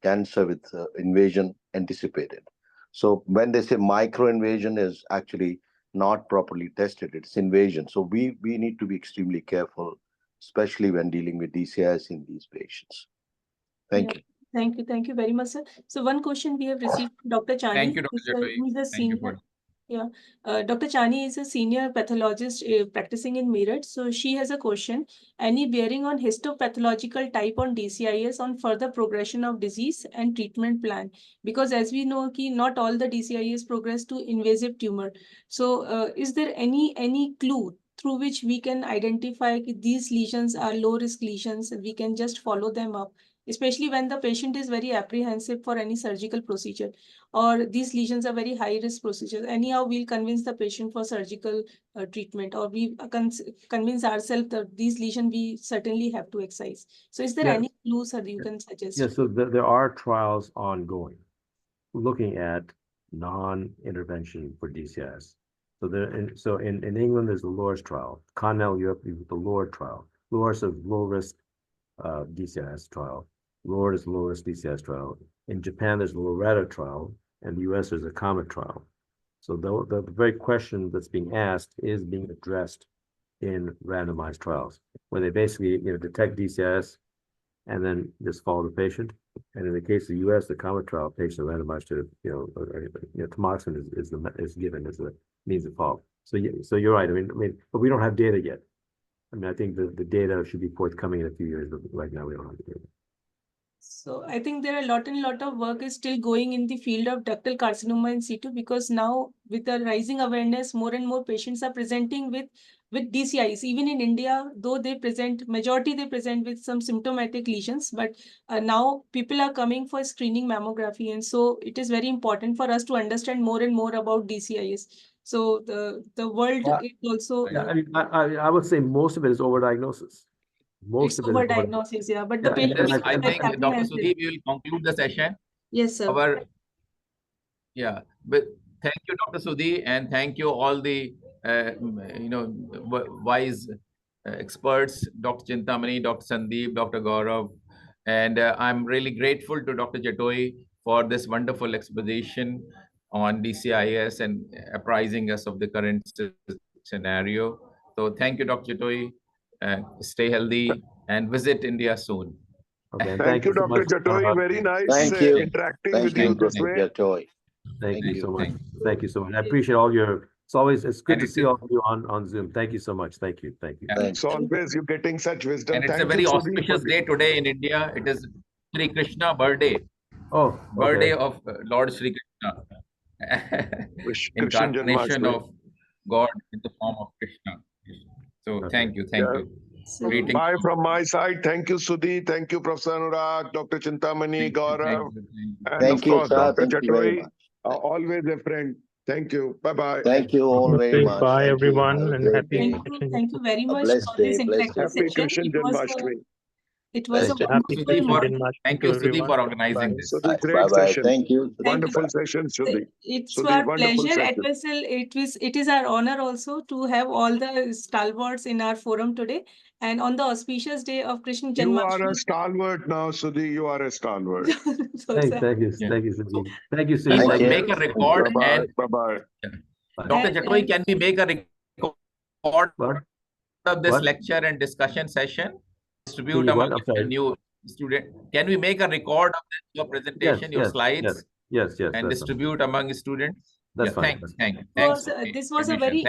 Speaker 5: cancer with invasion anticipated. So when they say micro-invasion is actually not properly tested, it's invasion. So we need to be extremely careful, especially when dealing with DCIS in these patients. Thank you.
Speaker 1: Thank you very much, sir. So one question we have received from Dr. Chani.
Speaker 3: Thank you, Dr. Jatoi.
Speaker 1: Who is a senior.
Speaker 3: Thank you
Speaker 1: Yeah, Dr. Chani is a senior pathologist practicing in Meerut. So she has a question: any bearing on histopathological type on DCIS on further progression of disease and treatment plan? Because as we know, not all the DCIS progress to invasive tumor. So is there any clue through which we can identify these lesions are low risk lesions? We can just follow them up. especially when the patient is very apprehensive for any surgical procedure, or these lesions are very high risk procedures. Anyhow, we'll convince the patient for surgical treatment, or we convince ourselves that these lesions we certainly have to excise. So is there any clues that you can suggest?
Speaker 2: Yes, so there are trials ongoing looking at non-intervention for DCIS. So in England, there's the LORS trial. Continental Europe, the LORD trial. LORS is low risk DCIS trial. LORD is low risk DCIS trial. In Japan, there's the Loretta trial. And the US, there's a COMET trial. So the very question that's being asked is being addressed in randomized trials, where they basically detect DCIS and then just follow the patient. And in the case of the US, the COMET trial, patients are randomized to tamoxifen is given as a means of follow. So you're right. I mean, but we don't have data yet. I mean, I think the data should be forthcoming in a few years, but right now we don't have the data.
Speaker 1: So I think there are a lot of work is still going in the field of ductal carcinoma in situ, because now with the rising awareness, more and more patients are presenting with DCIs. Even in India, though majority they present with some symptomatic lesions, but now people are coming for screening mammography. And so it is very important for us to understand more and more about DCIs. So the world is also...
Speaker 2: I would say most of it is overdiagnosis.
Speaker 1: Most of it is overdiagnosis, yeah. But the patient,
Speaker 3: I think Dr. Sudeep, we will conclude the session.
Speaker 1: Yes, sir.
Speaker 3: But thank you, Dr. Sudhi, and thank you all the wise experts, Dr. Chintamani, Dr. Sandeep, Dr. Gaurav, and I'm really grateful to Dr. Jatoi for this wonderful exposition on DCIS and apprising us of the current scenario. So thank you, Dr. Jatoi. Stay healthy and visit India soon.
Speaker 2: Okay,
Speaker 4: thank you, Dr. Jatoi. Very nice interacting with you this way.
Speaker 5: Jatoi.
Speaker 2: Thank you so much. Thank you so much. I appreciate all your. It's good to see all of you on Zoom. Thank you so much. Thank you.
Speaker 4: It's always you getting such wisdom.
Speaker 3: And it's a very auspicious day today in India. It is Sri Krishna birthday.
Speaker 2: Oh,
Speaker 3: birthday of Lord Sri Krishna. Incarnation of God in the form of Krishna. So thank you.
Speaker 4: Bye from my side. Thank you, Sudhi. Thank you, Professor Anurag, Dr. Chintamani, Gaurav, and of course, Dr. Jatoi. Always a friend. Thank you. Bye-bye.
Speaker 5: Thank you all very much.
Speaker 6: Bye, everyone, and happy.
Speaker 1: Thank you very much for this interactive
Speaker 4: Happy
Speaker 1: session.
Speaker 4: Krishna Janmashtami.
Speaker 1: It was a
Speaker 3: Thank you, Sudhi, for organizing this.
Speaker 4: Sudhi, great session.
Speaker 5: Thank you.
Speaker 4: Wonderful session, Sudhi.
Speaker 1: It's our pleasure. It is our honor also to have all the stalwarts in our forum today. And on the auspicious day of Krishna Janmashtami.
Speaker 4: You are a stalwart now, Sudhi. You are a stalwart.
Speaker 2: Thank you, Sudhi. Thank you, Sudhi.
Speaker 3: We will make a record.
Speaker 4: Bye-bye.
Speaker 3: Dr. Jatoi, can we make a record of this lecture and discussion session? Distribute among new student. Can we make a record of your presentation, your slides?
Speaker 2: Yes.
Speaker 3: And distribute among students?
Speaker 2: That's fine.
Speaker 3: Thanks.
Speaker 1: This was a very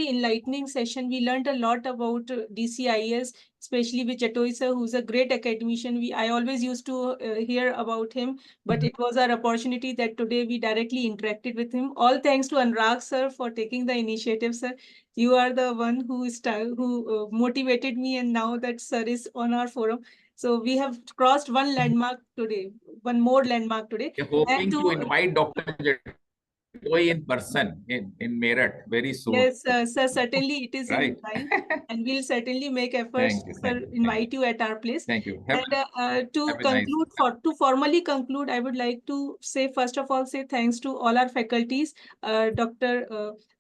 Speaker 1: enlightening session. We learned a lot about DCIS, especially with Jatoi sir, who's a great academician. I always used to hear about him, but it was our opportunity that today we directly interacted with him. All thanks to Anurag sir for taking the initiative, sir. You are the one who motivated me, and now that sir is on our forum. So we have crossed one landmark today, one more landmark today.
Speaker 3: We're hoping to invite Dr. Jatoi in person in Meerut very soon.
Speaker 1: Yes, sir, certainly it is in line, and we'll certainly make efforts to invite you at our place.
Speaker 3: Thank you.
Speaker 1: And to formally conclude, I would like to say, first of all, thanks to all our faculties, Dr.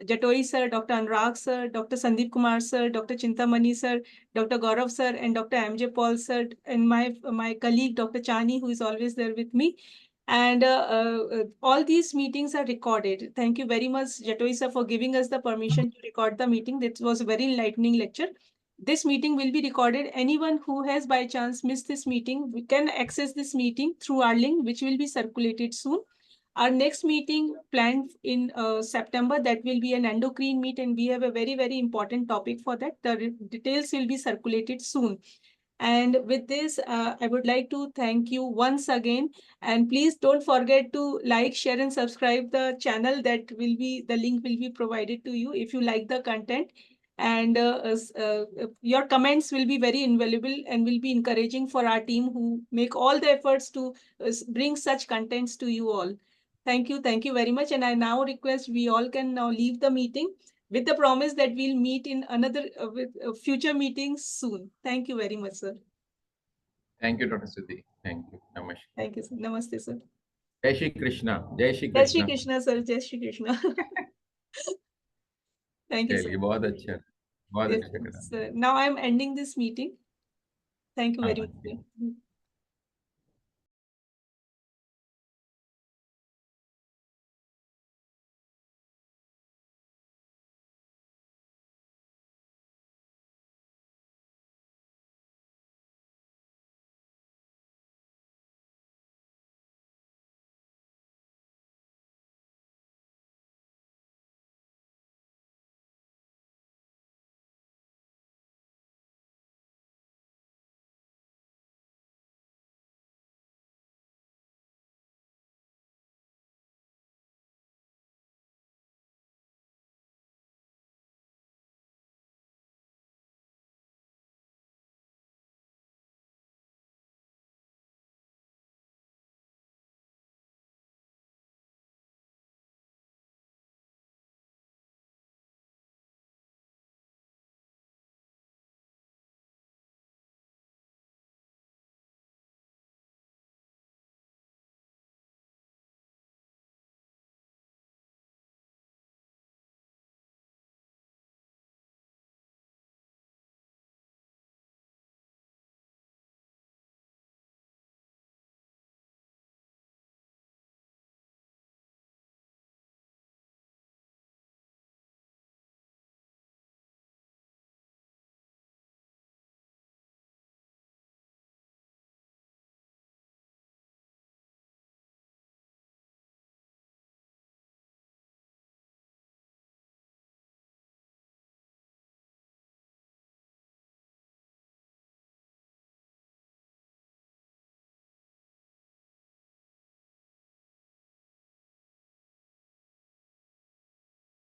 Speaker 1: Jatoi sir, Dr. Anurag sir, Dr. Sandeep Kumar sir, Dr. Chintamani sir, Dr. Gaurav sir, and Dr. MJ Paul sir, and my colleague, Dr. Chani, who is always there with me. And all these meetings are recorded. Thank you very much, Jatoi sir, for giving us the permission to record the meeting. That was a very enlightening lecture. This meeting will be recorded. Anyone who has by chance missed this meeting, we can access this meeting through our link, which will be circulated soon. Our next meeting planned in September, that will be an endocrine meet, and we have a very, very important topic for that. The details will be circulated soon. And with this, I would like to thank you once again. And please don't forget to like, share, and subscribe the channel. The link will be provided to you if you like the content. And your comments will be very invaluable and will be encouraging for our team who make all the efforts to bring such contents to you all. Thank you very much. And I now request we all can now leave the meeting with the promise that we'll meet in another future meetings soon. Thank you very much, sir.
Speaker 3: Thank you, Dr. Siddhi. Thank you. Namaste.
Speaker 1: Thank you, sir. Namaste, sir.
Speaker 3: Jai Shri Krishna. Jai Shri
Speaker 1: Jai Shri
Speaker 3: Krishna.
Speaker 1: Krishna, sir. Jai Shri Krishna. Thank you, sir.
Speaker 3: चलिए बहुत अच्छा, बहुत
Speaker 1: Yes,
Speaker 3: अच्छा करा।
Speaker 1: sir. Now I'm ending this meeting. Thank you very much.